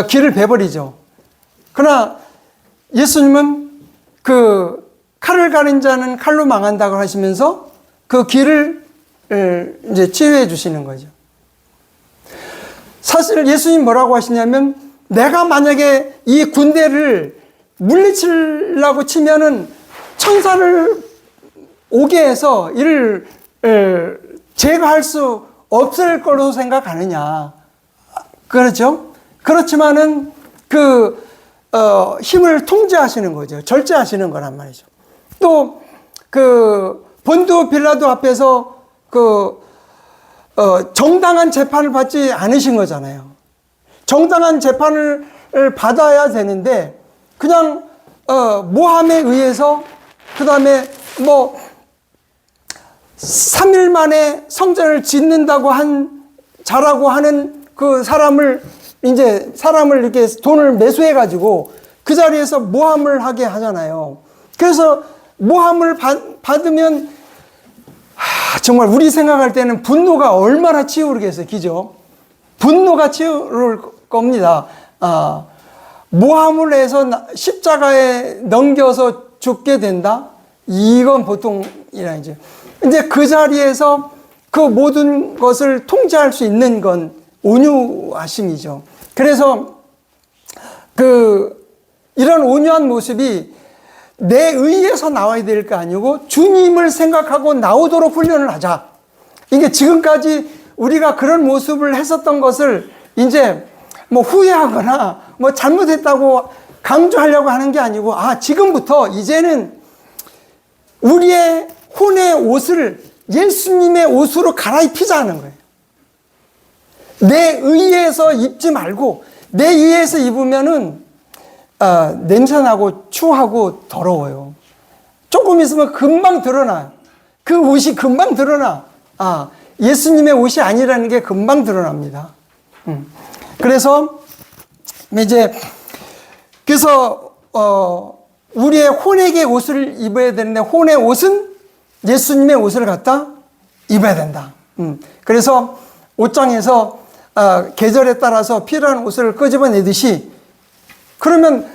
길을 베버리죠. 그러나 예수님은 그 칼을 가린 자는 칼로 망한다고 하시면서 그 길을 이제 치유해 주시는 거죠. 사실 예수님 뭐라고 하시냐면 내가 만약에 이 군대를 물리치려고 치면은 천사를 오게 해서 이를 제거할 수 없을 거로 생각하느냐. 그렇죠? 그렇지만은 힘을 통제하시는 거죠. 절제하시는 거란 말이죠. 또 본도 빌라도 앞에서 정당한 재판을 받지 않으신 거잖아요. 정당한 재판을 받아야 되는데 그냥 모함에 의해서 그 다음에 3일 만에 성전을 짓는다고 자라고 하는 그 사람을 이렇게 돈을 매수해 가지고 그 자리에서 모함을 하게 하잖아요. 그래서 모함을 받으면 정말 우리 생각할 때는 분노가 얼마나 치우르겠어요. 그죠? 분노가 치우를 겁니다. 모함을 해서 십자가에 넘겨서 죽게 된다? 이건 보통이라죠. 이제 그 자리에서 그 모든 것을 통제할 수 있는 건 온유하심이죠. 그래서 이런 온유한 모습이 내 의에서 나와야 될 거 아니고 주님을 생각하고 나오도록 훈련을 하자. 이게 지금까지 우리가 그런 모습을 했었던 것을 이제 후회하거나 잘못했다고 강조하려고 하는 게 아니고 지금부터 이제는 우리의 혼의 옷을 예수님의 옷으로 갈아입히자는 거예요. 내 의에서 입지 말고 내 의에서 입으면은 냄새나고 추하고 더러워요. 조금 있으면 금방 드러나요. 그 옷이 금방 드러나. 예수님의 옷이 아니라는 게 금방 드러납니다. 그래서 우리의 혼에게 옷을 입어야 되는데 혼의 옷은 예수님의 옷을 갖다 입어야 된다. 그래서 옷장에서 계절에 따라서 필요한 옷을 끄집어내듯이 그럼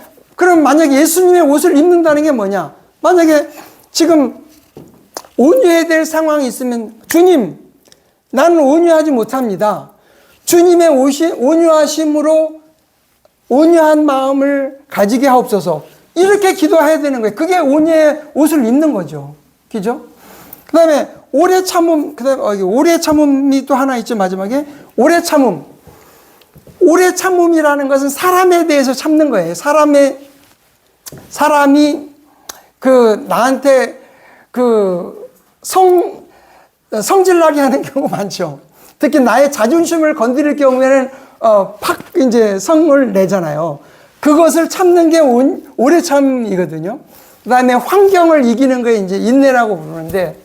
만약에 예수님의 옷을 입는다는 게 뭐냐? 만약에 지금 온유해야 될 상황이 있으면 주님, 나는 온유하지 못합니다. 주님의 옷이 온유하심으로 온유한 마음을 가지게 하옵소서. 이렇게 기도해야 되는 거예요. 그게 온유의 옷을 입는 거죠. 그죠? 그 다음에 오래 참음, 그 다음에 오래 참음이 또 하나 있죠, 마지막에. 오래 참음. 오래 참음이라는 것은 사람에 대해서 참는 거예요. 사람이 나한테 성질나게 하는 경우 많죠. 특히 나의 자존심을 건드릴 경우에는 팍 이제 성을 내잖아요. 그것을 참는 게 오래 참이거든요. 그 다음에 환경을 이기는 거에 이제 인내라고 부르는데,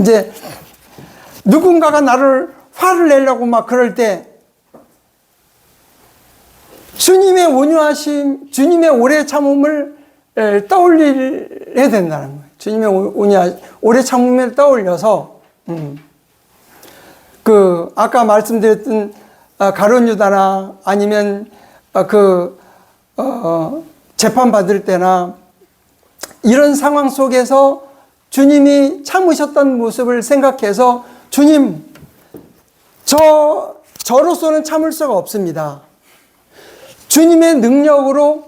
이제 누군가가 나를 화를 내려고 막 그럴 때 주님의 온유하심, 주님의 오래 참음을 떠올려야 된다는 거예요. 주님의 오래 참음을 떠올려서, 아까 말씀드렸던 가룟 유다나 아니면 재판 받을 때나 이런 상황 속에서 주님이 참으셨던 모습을 생각해서 주님, 저로서는 참을 수가 없습니다. 주님의 능력으로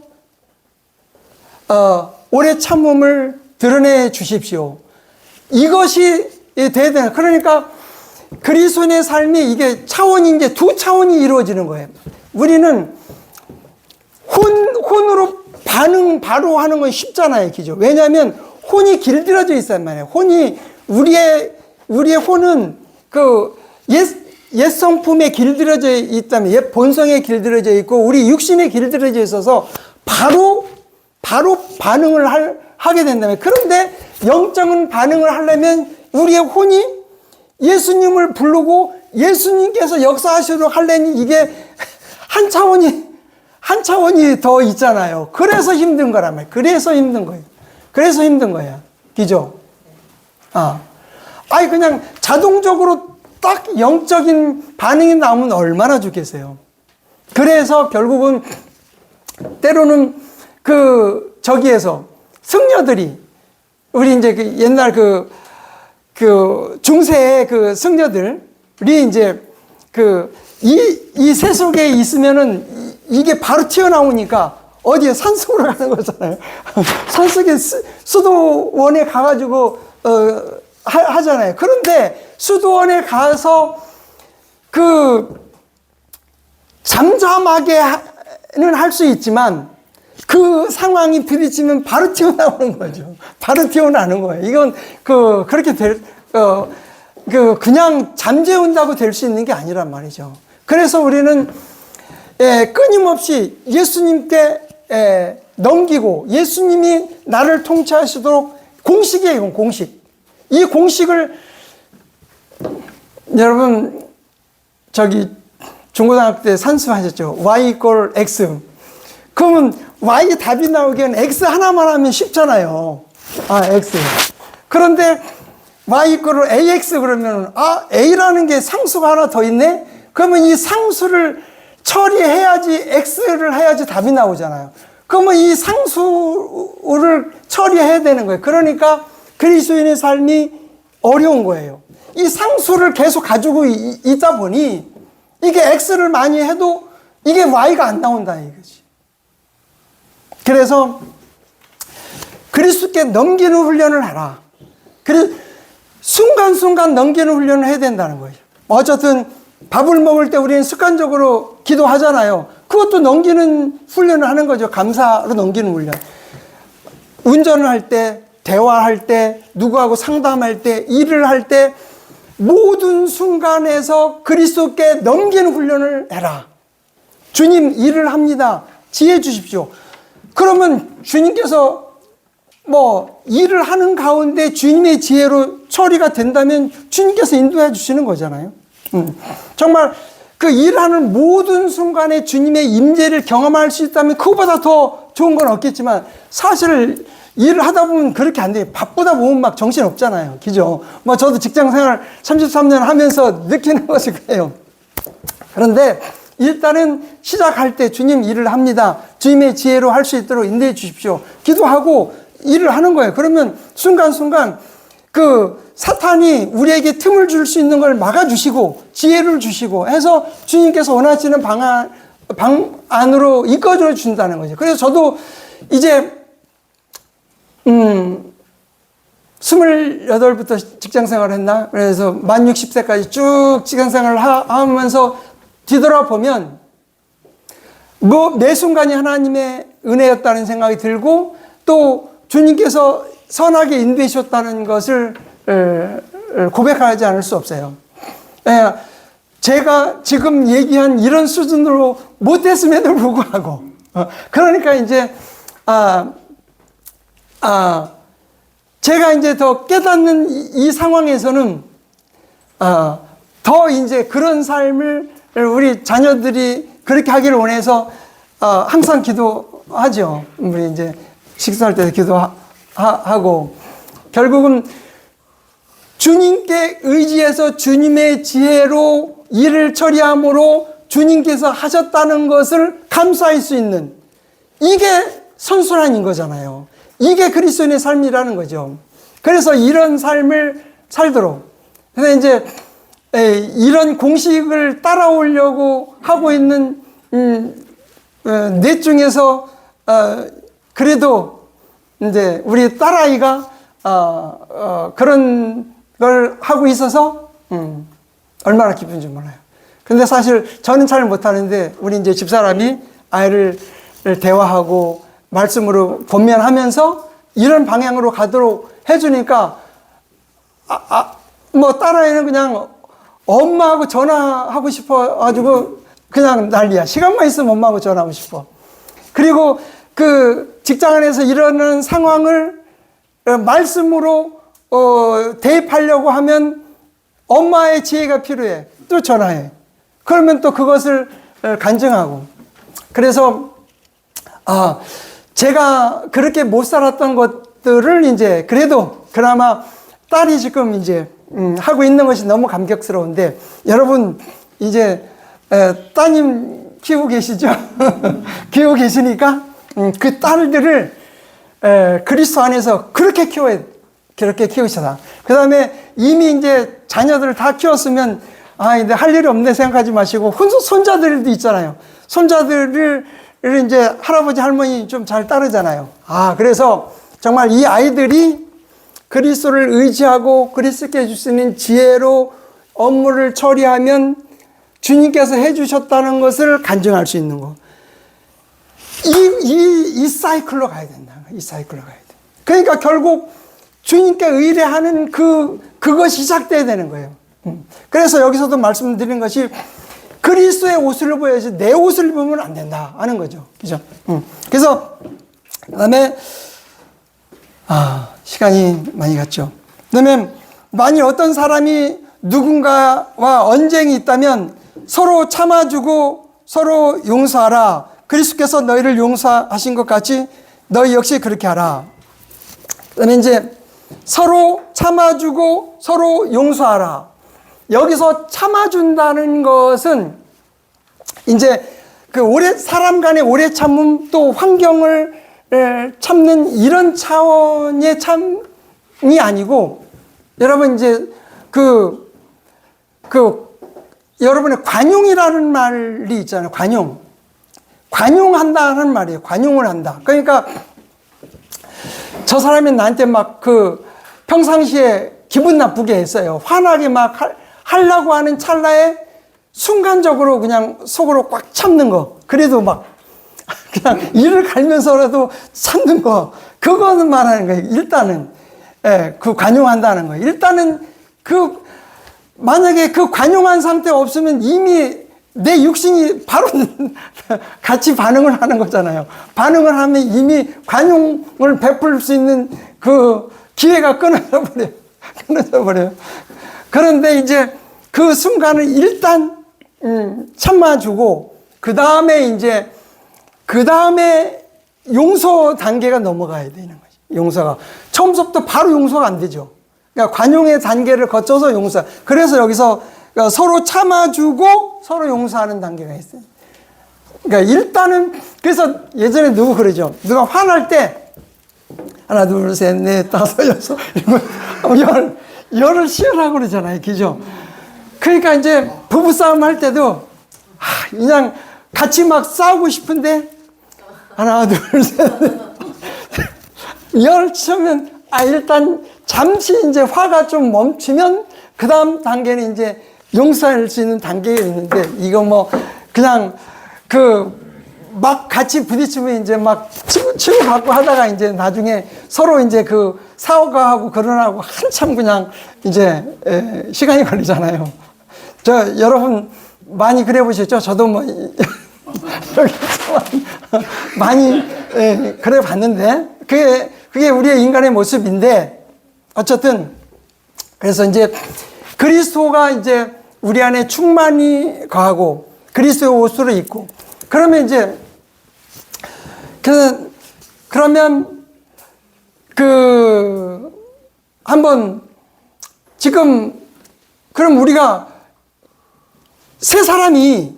오래 참음을 드러내 주십시오. 이것이 돼야 되는. 그러니까 그리스도인의 삶이 이게 차원이 이제 두 차원이 이루어지는 거예요. 우리는 혼으로 바로 하는 건 쉽잖아요. 그죠? 왜냐하면 혼이 길들여져 있단 말이에요. 우리의 혼은 옛 성품에 길들여져 있다면, 옛 본성에 길들여져 있고, 우리 육신에 길들여져 있어서 바로 반응을 하게 된다면. 그런데 영적인 반응을 하려면 우리의 혼이 예수님을 부르고 예수님께서 역사하시도록 하려니 이게 한 차원이 더 있잖아요. 그래서 힘든 거란 말이에요. 그래서 힘든 거예요. 그래서 힘든 거야. 그죠? 그냥 자동적으로 딱 영적인 반응이 나오면 얼마나 좋겠어요. 그래서 결국은 때로는 저기에서 승려들이, 우리 이제 옛날 중세의 승려들이 이제 이 새 속에 있으면은 이게 바로 튀어나오니까 어디에 산속으로 가는 거잖아요. 산속에 수도원에 가가지고 하잖아요. 그런데 수도원에 가서 잠잠하게는 할 수 있지만 그 상황이 부딪히면 바로 튀어나오는 거죠. 바로 튀어나오는 거예요. 이건 그렇게 그냥 잠재운다고 될 수 있는 게 아니란 말이죠. 그래서 우리는 끊임없이 예수님께 넘기고 예수님이 나를 통치하시도록 공식이에요. 공식. 이 공식을 여러분 중고등학교 때 산수하셨죠. Y equal X. 그러면 Y 답이 나오기엔 X 하나만 하면 쉽잖아요. X. 그런데 Y equal AX 그러면 A라는 게 상수가 하나 더 있네? 그러면 이 상수를 처리해야지, X를 해야지 답이 나오잖아요. 그러면 이 상수를 처리해야 되는 거예요. 그러니까 그리스도인의 삶이 어려운 거예요. 이 상수를 계속 가지고 있다 보니 이게 X를 많이 해도 이게 Y가 안 나온다 이거지. 그래서 그리스도께 넘기는 훈련을 하라. 순간순간 넘기는 훈련을 해야 된다는 거예요. 어쨌든 밥을 먹을 때 우리는 습관적으로 기도하잖아요. 그것도 넘기는 훈련을 하는 거죠. 감사로 넘기는 훈련. 운전을 할 때, 대화할 때, 누구하고 상담할 때, 일을 할 때 모든 순간에서 그리스도께 넘기는 훈련을 해라. 주님 일을 합니다. 지혜 주십시오. 그러면 주님께서 일을 하는 가운데 주님의 지혜로 처리가 된다면 주님께서 인도해 주시는 거잖아요. 정말 그 일하는 모든 순간에 주님의 임재를 경험할 수 있다면 그거보다 더 좋은 건 없겠지만 사실 일을 하다 보면 그렇게 안 돼요. 바쁘다 보면 막 정신 없잖아요. 그죠? 저도 직장 생활 33년 하면서 느끼는 것이 그래요. 그런데 일단은 시작할 때 주님 일을 합니다. 주님의 지혜로 할 수 있도록 인도해 주십시오. 기도하고 일을 하는 거예요. 그러면 순간순간 사탄이 우리에게 틈을 줄 수 있는 걸 막아주시고 지혜를 주시고 해서 주님께서 원하시는 방안으로 이끌어 준다는 거죠. 그래서 저도 이제 28부터 직장 생활을 했나? 그래서 만 60세까지 쭉 직장 생활을 하면서 뒤돌아보면 매 순간이 하나님의 은혜였다는 생각이 들고 또 주님께서 선하게 인도해 주셨다는 것을 고백하지 않을 수 없어요. 예, 제가 지금 얘기한 이런 수준으로 못했음에도 불구하고, 그러니까 이제, 제가 이제 더 깨닫는 이 상황에서는, 더 이제 그런 삶을 우리 자녀들이 그렇게 하기를 원해서, 항상 기도하죠. 우리 이제 식사할 때도 기도하고, 결국은 주님께 의지해서 주님의 지혜로 일을 처리함으로 주님께서 하셨다는 것을 감사할 수 있는, 이게 선순환인 거잖아요. 이게 그리스도인의 삶이라는 거죠. 그래서 이런 삶을 살도록. 그래서 이제 이런 공식을 따라오려고 하고 있는 넷 중에서 그래도 이제 우리 딸아이가 그런 걸 하고 있어서 얼마나 기쁜지 몰라요. 근데 사실 저는 잘 못하는데 우리 이제 집사람이 아이를 대화하고 말씀으로 권면하면서 이런 방향으로 가도록 해주니까 뭐 딸아이는 그냥 엄마하고 전화하고 싶어 가지고 그냥 난리야. 시간만 있으면 엄마하고 전화하고 싶어. 그리고 그 직장 안에서 일어나는 상황을 말씀으로 대입하려고 하면 엄마의 지혜가 필요해. 또 전화해. 그러면 또 그것을 간증하고. 그래서 제가 그렇게 못 살았던 것들을 이제 그래도 그나마 딸이 지금 이제 하고 있는 것이 너무 감격스러운데, 여러분 이제 따님 키우고 계시죠? 키우고 계시니까 그 딸들을 그리스도 안에서 그렇게 키우셔라. 그 다음에 이미 이제 자녀들을 다 키웠으면 이제 할 일이 없네 생각하지 마시고, 손자들도 있잖아요. 손자들을 이제 할아버지 할머니 좀 잘 따르잖아요. 그래서 정말 이 아이들이 그리스도를 의지하고 그리스도께 해줄 수 있는 지혜로 업무를 처리하면 주님께서 해주셨다는 것을 간증할 수 있는 거. 이 사이클로 가야 된다. 이 사이클로 가야 돼. 그러니까 결국 주님께 의뢰하는 그것이 시작돼야 되는 거예요. 그래서 여기서도 말씀드린 것이 그리스도의 옷을 보여야지 내 옷을 입으면 안 된다 하는 거죠. 그죠? 그래서 그다음에 시간이 많이 갔죠. 그다음에 만일 어떤 사람이 누군가와 언쟁이 있다면 서로 참아주고 서로 용서하라. 그리스도께서 너희를 용서하신 것 같이 너희 역시 그렇게 하라. 그다음에 이제 서로 참아주고 서로 용서하라. 여기서 참아준다는 것은 이제 그 사람 간의 오래 참음, 또 환경을 참는 이런 차원의 참이 아니고, 여러분 이제 여러분의 관용이라는 말이 있잖아요. 관용한다는 말이에요. 관용을 한다. 그러니까 저 사람이 나한테 막 평상시에 기분 나쁘게 했어요. 화나게 막 하려고 하는 찰나에 순간적으로 그냥 속으로 꽉 참는 거. 그래도 막 그냥 이를 갈면서라도 참는 거. 그거는 말하는 거예요. 일단은 그 관용한다는 거예요. 일단은 만약에 그 관용한 상태 없으면 이미 내 육신이 바로 같이 반응을 하는 거잖아요. 반응을 하면 이미 관용을 베풀 수 있는 그 기회가 끊어져 버려요. 그런데 이제 그 순간을 일단 참아주고, 그 다음에 용서 단계가 넘어가야 되는 거죠. 용서가 처음부터 바로 용서가 안 되죠. 그러니까 관용의 단계를 거쳐서 용서. 그래서 여기서 서로 참아주고 서로 용서하는 단계가 있어요. 그러니까 일단은, 그래서 예전에 누구 그러죠. 누가 화날 때 하나 둘 셋 넷 다섯 여섯 열을 쉬으라고 그러잖아요. 그죠? 그러니까 이제 부부싸움 할 때도 그냥 같이 막 싸우고 싶은데 하나 둘 셋 열 치면 일단 잠시 이제 화가 좀 멈추면 그 다음 단계는 이제 용서할 수 있는 단계가 있는데, 이거 뭐 그냥 막 같이 부딪히면 이제 막 치고 받고 하다가 이제 나중에 서로 이제 그 사과하고 그러나고 한참 그냥 이제 시간이 걸리잖아요. 여러분 많이 그래 보셨죠? 저도 뭐 많이 그래 봤는데 그게 우리의 인간의 모습인데 어쨌든 그래서 이제 그리스도가 이제 우리 안에 충만히 거하고 그리스도의 옷으로 입고 그러면 이제 그러면 한번 지금 그럼 우리가 새 사람이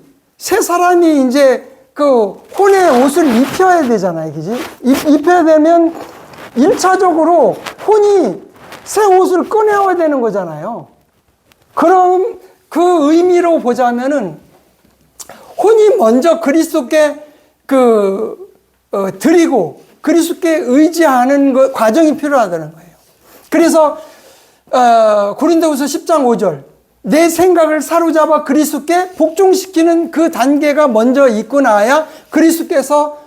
이제 그 혼의 옷을 입혀야 되잖아요. 그지? 입혀야 되면 1차적으로 혼이 새 옷을 꺼내야 되는 거잖아요. 그럼 그 의미로 보자면은 혼이 먼저 그리스도께 드리고 그리스도께 의지하는 과정이 필요하다는 거예요. 그래서 고린도후서 10장 5절 내 생각을 사로잡아 그리스도께 복종시키는 그 단계가 먼저 있고 나야 그리스도께서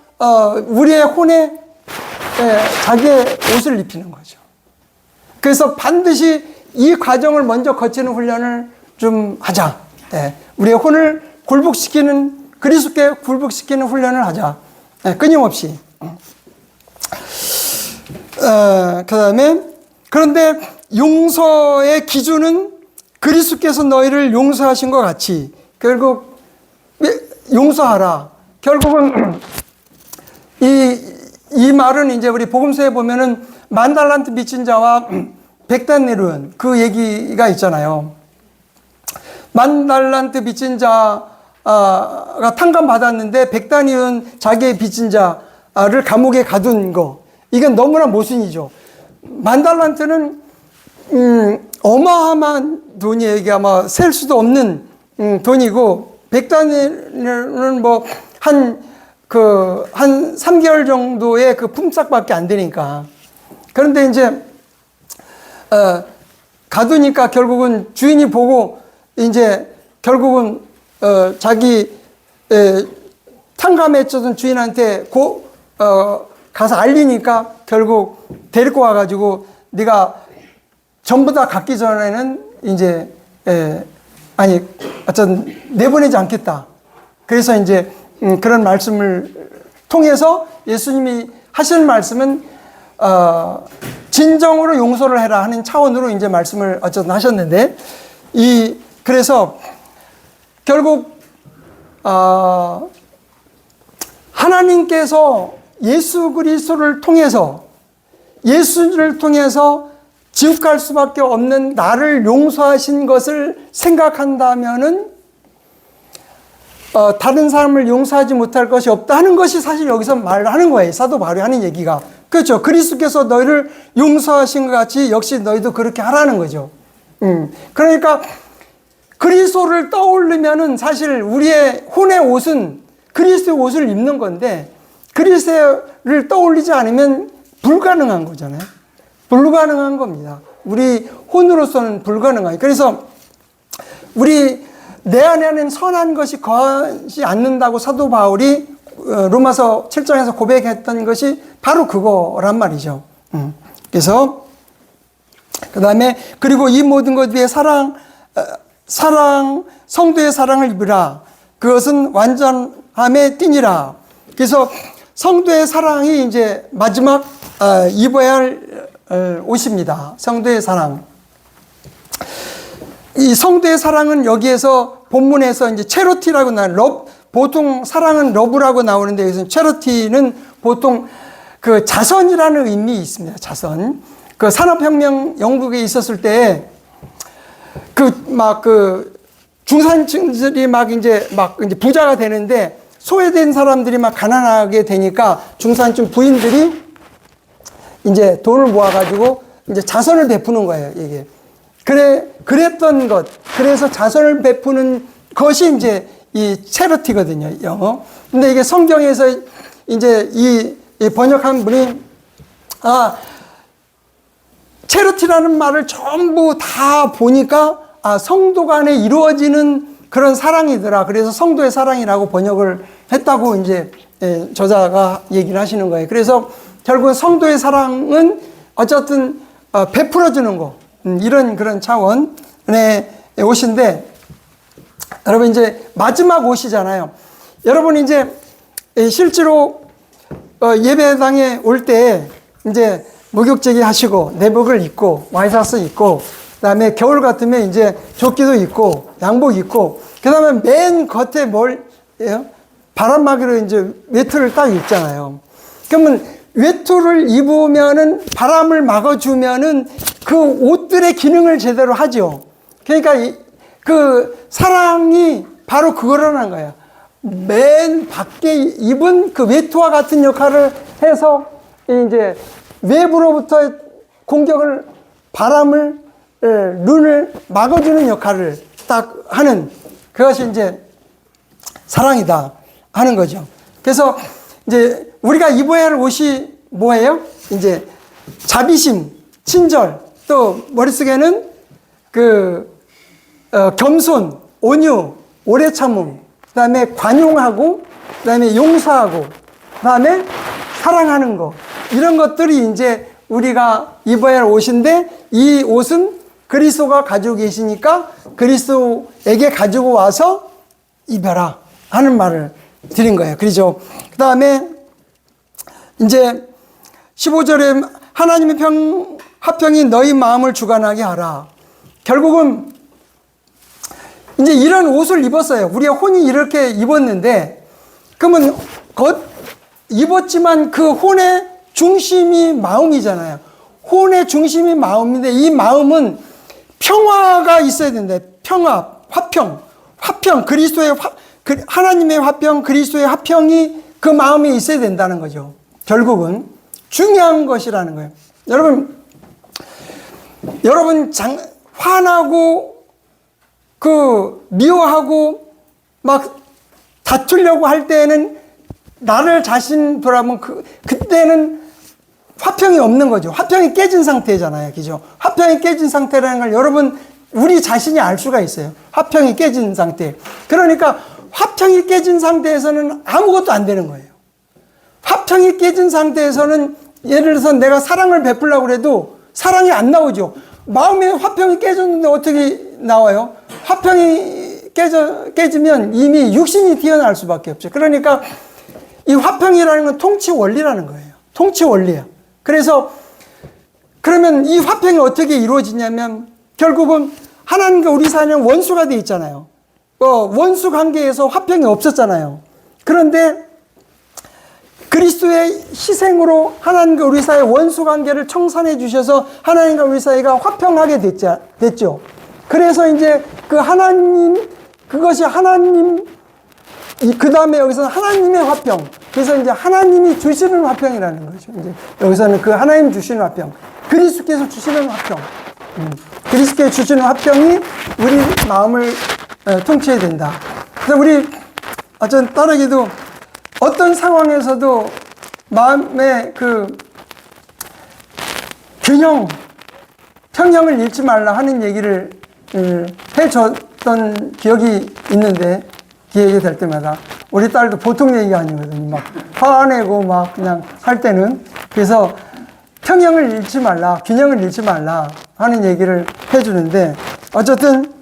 우리의 혼에 자기의 옷을 입히는 거죠. 그래서 반드시 이 과정을 먼저 거치는 훈련을 좀 하자. 우리의 혼을 굴복시키는 그리스도께 굴복시키는 훈련을 하자. 끊임없이. 그다음에 그런데 용서의 기준은 그리스도께서 너희를 용서하신 것 같이 결국 용서하라. 결국은 이 말은 이제 우리 복음서에 보면은 10,000달란트 빚진 자와 100데나리온 그 얘기가 있잖아요. 10,000달란트 빚진 자가 탕감받았는데 100데나리온 자기의 빚진 자를 감옥에 가둔 거. 이건 너무나 모순이죠. 10,000달란트는 어마어마한 돈이에요. 이게 아마 셀 수도 없는 돈이고 100데나리온은 뭐 한 3개월 정도의 그 품삯밖에 안 되니까. 그런데 이제 가두니까 결국은 주인이 보고 이제 결국은 자기 탕감했던 주인한테 가서 알리니까 결국 데리고 와가지고 네가 전부 다 갖기 전에는 이제 어쨌든 내보내지 않겠다. 그래서 이제 그런 말씀을 통해서 예수님이 하시는 말씀은 진정으로 용서를 해라 하는 차원으로 이제 말씀을 어쨌든 하셨는데 그래서 결국 하나님께서 예수 그리스도를 통해서 예수를 통해서 지옥 갈 수밖에 없는 나를 용서하신 것을 생각한다면은 다른 사람을 용서하지 못할 것이 없다 하는 것이 사실 여기서 말하는 거예요. 사도 바울이 하는 얘기가. 그렇죠. 그리스도께서 너희를 용서하신 것 같이 역시 너희도 그렇게 하라는 거죠. 그러니까 그리스도를 떠올리면은 사실 우리의 혼의 옷은 그리스도의 옷을 입는 건데 그리스도를 떠올리지 않으면 불가능한 거잖아요. 불가능한 겁니다. 우리 혼으로서는 불가능해요. 그래서 내 안에는 선한 것이 거하지 않는다고 사도 바울이 로마서 7장에서 고백했던 것이 바로 그거란 말이죠. 그래서 그 다음에 그리고 이 모든 것 위에 성도의 사랑을 입으라. 그것은 완전함의 띠니라. 그래서 성도의 사랑이 이제 마지막 입어야 할 옷입니다. 성도의 사랑. 이 성도의 사랑은 여기에서 본문에서 이제 체러티라고 보통 사랑은 러브라고 나오는데 여기서 체러티는 보통 그 자선이라는 의미 있습니다. 자선. 그 산업혁명 영국에 있었을 때 중산층들이 이제 부자가 되는데 소외된 사람들이 막 가난하게 되니까 중산층 부인들이 이제 돈을 모아가지고 이제 자선을 베푸는 거예요, 이게. 그랬던 것. 그래서 자선을 베푸는 것이 이제 이 체러티거든요, 영어. 근데 이게 성경에서 이제 이 번역한 분이, 체러티라는 말을 전부 다 보니까, 성도 간에 이루어지는 그런 사랑이더라. 그래서 성도의 사랑이라고 번역을 했다고 이제 저자가 얘기를 하시는 거예요. 그래서 결국 성도의 사랑은 어쨌든 베풀어주는 거, 이런 그런 차원의 옷인데, 여러분 이제 마지막 옷이잖아요. 여러분 이제 실제로 예배당에 올 때 이제 목욕제기 하시고 내복을 입고 와이셔츠 입고 그다음에 겨울 같으면 이제 조끼도 입고 양복 입고 그다음에 맨 겉에 뭘 바람막이로 이제 외투를 딱 입잖아요. 그러면 외투를 입으면은 바람을 막아주면은 그 옷들의 기능을 제대로 하죠. 그러니까 그 사랑이 바로 그거라는 거예요. 맨 밖에 입은 그 외투와 같은 역할을 해서 이제 외부로부터 공격을 바람을 눈을 막아주는 역할을 딱 하는 그것이 이제 사랑이다 하는 거죠. 그래서 이제 우리가 입어야 할 옷이 뭐예요? 이제 자비심, 친절, 또 머릿속에는 겸손, 온유, 오래 참음, 그 다음에 관용하고, 그 다음에 용서하고, 그 다음에 사랑하는 거. 이런 것들이 이제 우리가 입어야 할 옷인데, 이 옷은 그리스도가 가지고 계시니까 그리스도에게 가지고 와서 입어라 하는 말을 드린 거예요. 그렇죠? 그 다음에 이제 15절에 하나님의 화평이 너희 마음을 주관하게 하라. 결국은 이제 이런 옷을 입었어요. 우리가 혼이 이렇게 입었는데, 그러면 입었지만 그 혼의 중심이 마음이잖아요. 혼의 중심이 마음인데, 이 마음은 평화가 있어야 된다. 평화, 화평, 그리스도의 하나님의 화평, 그리스도의 화평이 그 마음에 있어야 된다는 거죠. 결국은 중요한 것이라는 거예요. 여러분 화나고 미워하고 막 다투려고 할 때는 나를 자신 돌아보면 그때는 화평이 없는 거죠. 화평이 깨진 상태잖아요. 그죠? 화평이 깨진 상태라는 걸 여러분 우리 자신이 알 수가 있어요. 화평이 깨진 상태. 그러니까 화평이 깨진 상태에서는 아무것도 안 되는 거예요. 화평이 깨진 상태에서는 예를 들어서 내가 사랑을 베풀려고 해도 사랑이 안 나오죠. 마음의 화평이 깨졌는데 어떻게 나와요? 화평이 깨지면 이미 육신이 튀어나올 수밖에 없죠. 그러니까 이 화평이라는 건 통치 원리라는 거예요. 통치 원리야. 그래서 그러면 이 화평이 어떻게 이루어지냐면 결국은 하나님과 우리 사이는 원수가 돼 있잖아요. 원수 관계에서 화평이 없었잖아요. 그런데 그리스도의 희생으로 하나님과 우리 사이의 원수 관계를 청산해 주셔서 하나님과 우리 사이가 화평하게 됐죠. 그래서 이제 그것이 하나님, 그 다음에 여기서는 하나님의 화평. 그래서 이제 하나님이 주시는 화평이라는 거죠. 이제 여기서는 그 하나님 주시는 화평. 그리스도께서 주시는 화평. 그리스도께서 주시는 화평이 우리 마음을 통치해야 된다. 그래서 우리 어떤 따르기도 어떤 상황에서도 마음의 평형을 잃지 말라 하는 얘기를 해줬던 기억이 있는데, 기억이 될 때마다. 우리 딸도 보통 얘기가 아니거든요. 막 화내고 막 그냥 할 때는. 그래서 평형을 잃지 말라, 균형을 잃지 말라 하는 얘기를 해주는데, 어쨌든,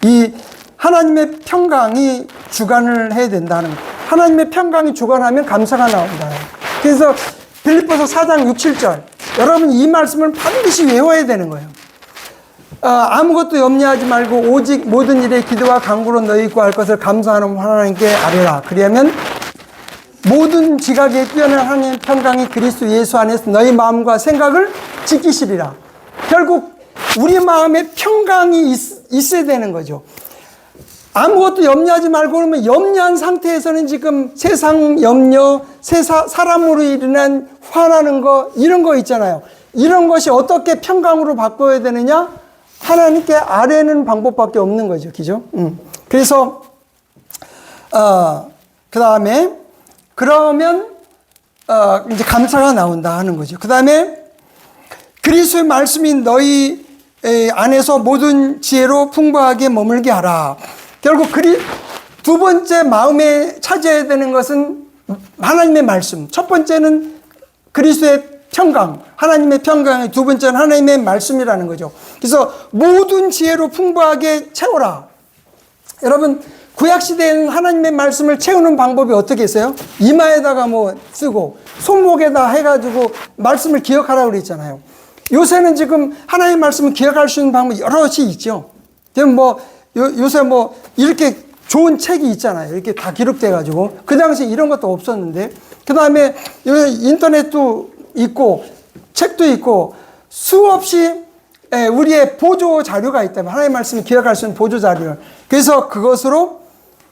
이 하나님의 평강이 주관을 해야 된다는 거. 하나님의 평강이 주관하면 감사가 나온다. 그래서 빌립보서 4장 6, 7절. 여러분 이 말씀을 반드시 외워야 되는 거예요. 아무것도 염려하지 말고 오직 모든 일에 기도와 간구로 너희 구할 것을 감사하는 하나님께 아뢰라. 그리하면 모든 지각에 뛰어난 하나님의 평강이 그리스도 예수 안에서 너희 마음과 생각을 지키시리라. 결국 우리 마음에 평강이 있어야 되는 거죠. 아무것도 염려하지 말고 그러면 염려한 상태에서는 지금 세상 염려, 사람으로 일어난 화나는 거, 이런 거 있잖아요. 이런 것이 어떻게 평강으로 바꿔야 되느냐? 하나님께 아뢰는 방법밖에 없는 거죠. 그죠? 그래서, 그 다음에, 그러면, 이제 감사가 나온다 하는 거죠. 그 다음에, 그리스도의 말씀이 너희 안에서 모든 지혜로 풍부하게 머물게 하라. 결국 두 번째 마음에 차지해야 되는 것은 하나님의 말씀. 첫 번째는 그리스도의 평강, 하나님의 평강. 두 번째는 하나님의 말씀이라는 거죠. 그래서 모든 지혜로 풍부하게 채워라. 여러분, 구약시대에는 하나님의 말씀을 채우는 방법이 어떻게 있어요? 이마에다가 뭐 쓰고 손목에다 해가지고 말씀을 기억하라고 그랬잖아요. 요새는 지금 하나님의 말씀을 기억할 수 있는 방법이 여럿이 있죠. 지금 뭐 요새 뭐 이렇게 좋은 책이 있잖아요. 이렇게 다 기록돼가지고. 그 당시에 이런 것도 없었는데, 그 다음에 인터넷도 있고 책도 있고 수없이 우리의 보조 자료가 있다면, 하나님의 말씀을 기억할 수 있는 보조 자료. 그래서 그것으로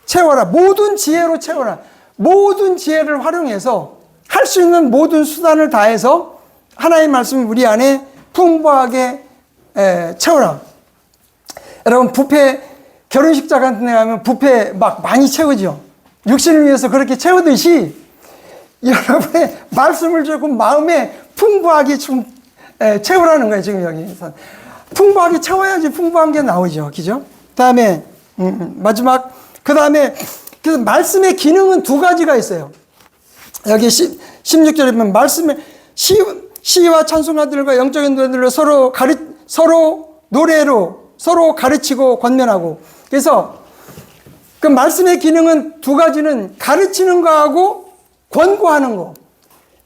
채워라. 모든 지혜로 채워라. 모든 지혜를 활용해서 할 수 있는 모든 수단을 다해서 하나님의 말씀을 우리 안에 풍부하게 채워라. 여러분, 뷔페, 결혼식장 같은 데 가면 뷔페 막 많이 채우죠. 육신을 위해서 그렇게 채우듯이 여러분의 말씀을 조금 마음에 풍부하게 좀 채우라는 거예요. 지금 여기서 풍부하게 채워야지 풍부한 게 나오죠. 그죠? 다음에 마지막, 그 다음에 그래서 말씀의 기능은 두 가지가 있어요. 여기 16절에 보면 말씀의 시와 찬송가들과 영적인 노래들로 서로 노래로 서로 가르치고 권면하고. 그래서 그 말씀의 기능은 두 가지는 가르치는 거하고 권고하는 거.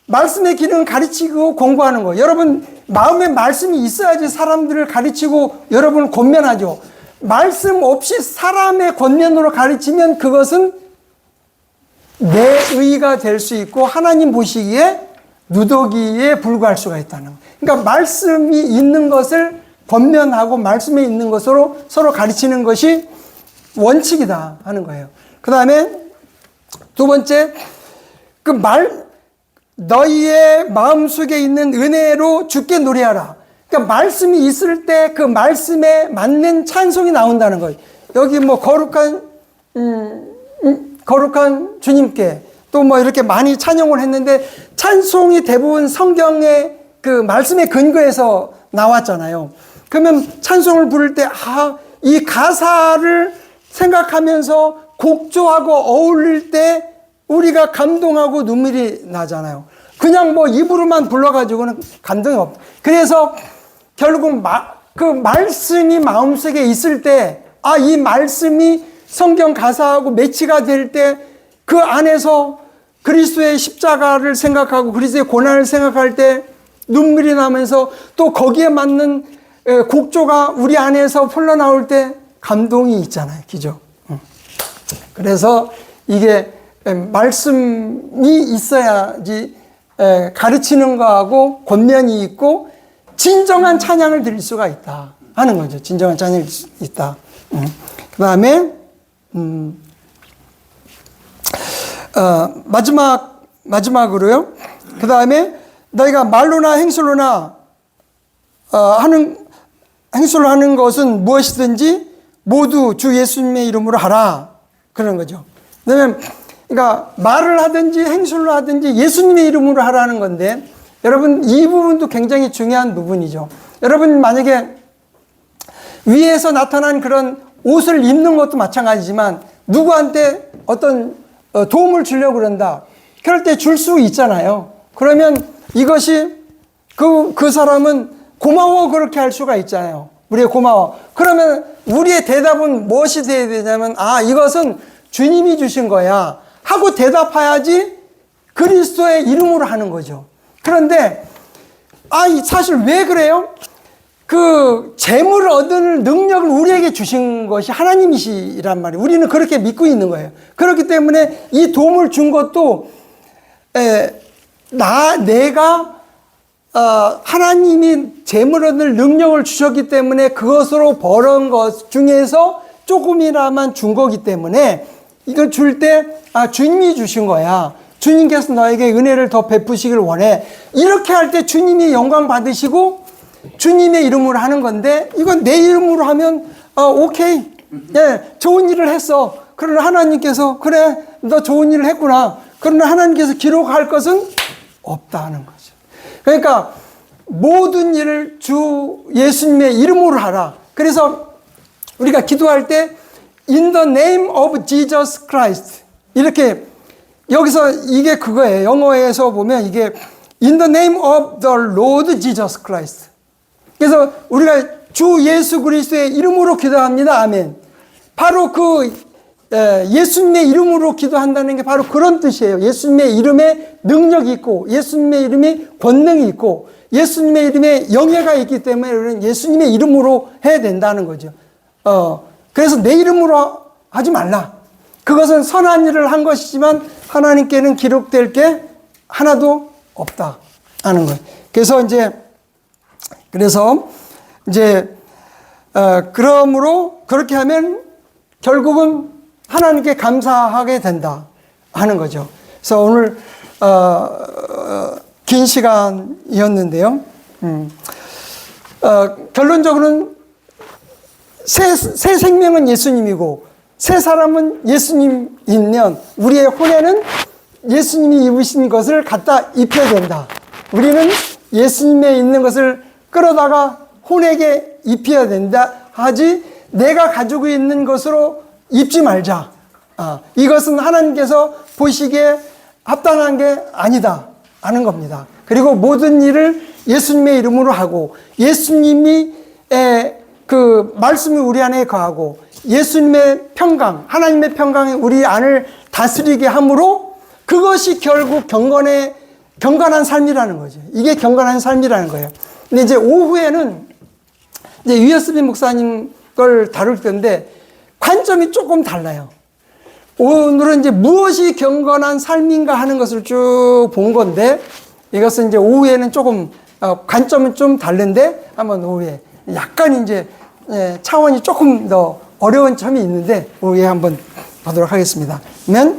말씀의 기능은 가르치고 권고하는 거. 여러분, 마음에 말씀이 있어야지 사람들을 가르치고 여러분을 권면하죠. 말씀 없이 사람의 권면으로 가르치면 그것은 내 의가 될 수 있고 하나님 보시기에 누더기에 불과할 수가 있다는 거. 그러니까 말씀이 있는 것을 권면하고 말씀에 있는 것으로 서로 가르치는 것이 원칙이다 하는 거예요. 그 다음에 두 번째, 너희의 마음속에 있는 은혜로 주께 노래하라. 그러니까 말씀이 있을 때 그 말씀에 맞는 찬송이 나온다는 거예요. 여기 뭐 거룩한 주님께 또 뭐 이렇게 많이 찬양을 했는데, 찬송이 대부분 성경의 그 말씀의 근거에서 나왔잖아요. 그러면 찬송을 부를 때, 이 가사를 생각하면서 곡조하고 어울릴 때 우리가 감동하고 눈물이 나잖아요. 그냥 뭐 입으로만 불러가지고는 감동이 없다. 그래서 결국 그 말씀이 마음속에 있을 때, 이 말씀이 성경 가사하고 매치가 될 때 그 안에서 그리스도의 십자가를 생각하고 그리스도의 고난을 생각할 때 눈물이 나면서 또 거기에 맞는 곡조가 우리 안에서 흘러나올 때 감동이 있잖아요. 그죠? 그래서 이게 말씀이 있어야지 가르치는 거하고 권면이 있고 진정한 찬양을 드릴 수가 있다 하는 거죠. 진정한 찬양이 있다. 그 다음에 마지막으로요. 그 다음에 너희가 말로나 행실로나 행실로 하는 것은 무엇이든지 모두 주 예수님의 이름으로 하라. 그런 거죠. 왜냐면 그러니까 말을 하든지 행실로 하든지 예수님의 이름으로 하라는 건데, 여러분 이 부분도 굉장히 중요한 부분이죠. 여러분 만약에 위에서 나타난 그런 옷을 입는 것도 마찬가지지만 누구한테 어떤 도움을 주려고 그런다. 그럴 때 줄 수 있잖아요. 그러면 이것이 그 사람은 고마워 그렇게 할 수가 있잖아요. 우리의 고마워. 그러면 우리의 대답은 무엇이 돼야 되냐면, 이것은 주님이 주신 거야 하고 대답해야지 그리스도의 이름으로 하는 거죠. 그런데 사실 왜 그래요? 그 재물을 얻을 능력을 우리에게 주신 것이 하나님이시란 말이에요. 우리는 그렇게 믿고 있는 거예요. 그렇기 때문에 이 도움을 준 것도 내가 하나님이 재물 얻을 능력을 주셨기 때문에 그것으로 벌은 것 중에서 조금이라만 준 거기 때문에 이걸 줄 때 주님이 주신 거야. 주님께서 너에게 은혜를 더 베푸시길 원해. 이렇게 할 때 주님이 영광 받으시고 주님의 이름으로 하는 건데, 이건 내 이름으로 하면 오케이, 좋은 일을 했어. 그러나 하나님께서 그래 너 좋은 일을 했구나. 그러나 하나님께서 기록할 것은 없다는 거죠. 그러니까 모든 일을 주 예수님의 이름으로 하라. 그래서 우리가 기도할 때 In the name of Jesus Christ 이렇게 여기서 이게 그거예요. 영어에서 보면 이게 In the name of the Lord Jesus Christ. 그래서 우리가 주 예수 그리스도의 이름으로 기도합니다. 아멘. 바로 그 예수님의 이름으로 기도한다는 게 바로 그런 뜻이에요. 예수님의 이름에 능력이 있고 예수님의 이름에 권능이 있고 예수님의 이름에 영예가 있기 때문에 우리는 예수님의 이름으로 해야 된다는 거죠. 그래서 내 이름으로 하지 말라. 그것은 선한 일을 한 것이지만 하나님께는 기록될 게 하나도 없다 하는 거예요. 그래서 그러므로 그렇게 하면 결국은 하나님께 감사하게 된다 하는 거죠. 그래서 오늘 긴 시간이었는데요. 결론적으로는 새 생명은 예수님이고 새 사람은 예수님이면 우리의 혼에는 예수님이 입으신 것을 갖다 입혀야 된다. 우리는 예수님에 있는 것을 끌어다가 혼에게 입혀야 된다 하지 내가 가지고 있는 것으로 입지 말자. 이것은 하나님께서 보시기에 합당한 게 아니다 하는 겁니다. 그리고 모든 일을 예수님의 이름으로 하고 예수님이 그 말씀이 우리 안에 거하고 예수님의 평강, 하나님의 평강이 우리 안을 다스리게 함으로 그것이 결국 경건한 삶이라는 거죠. 이게 경건한 삶이라는 거예요. 근데 이제 오후에는 이제 유에스비 목사님 걸 다룰 텐데 관점이 조금 달라요. 오늘은 이제 무엇이 경건한 삶인가 하는 것을 쭉 본 건데 이것은 이제 오후에는 조금 관점은 좀 다른데 한번 오후에 약간 이제 차원이 조금 더 어려운 점이 있는데 오후에 한번 보도록 하겠습니다. 그러면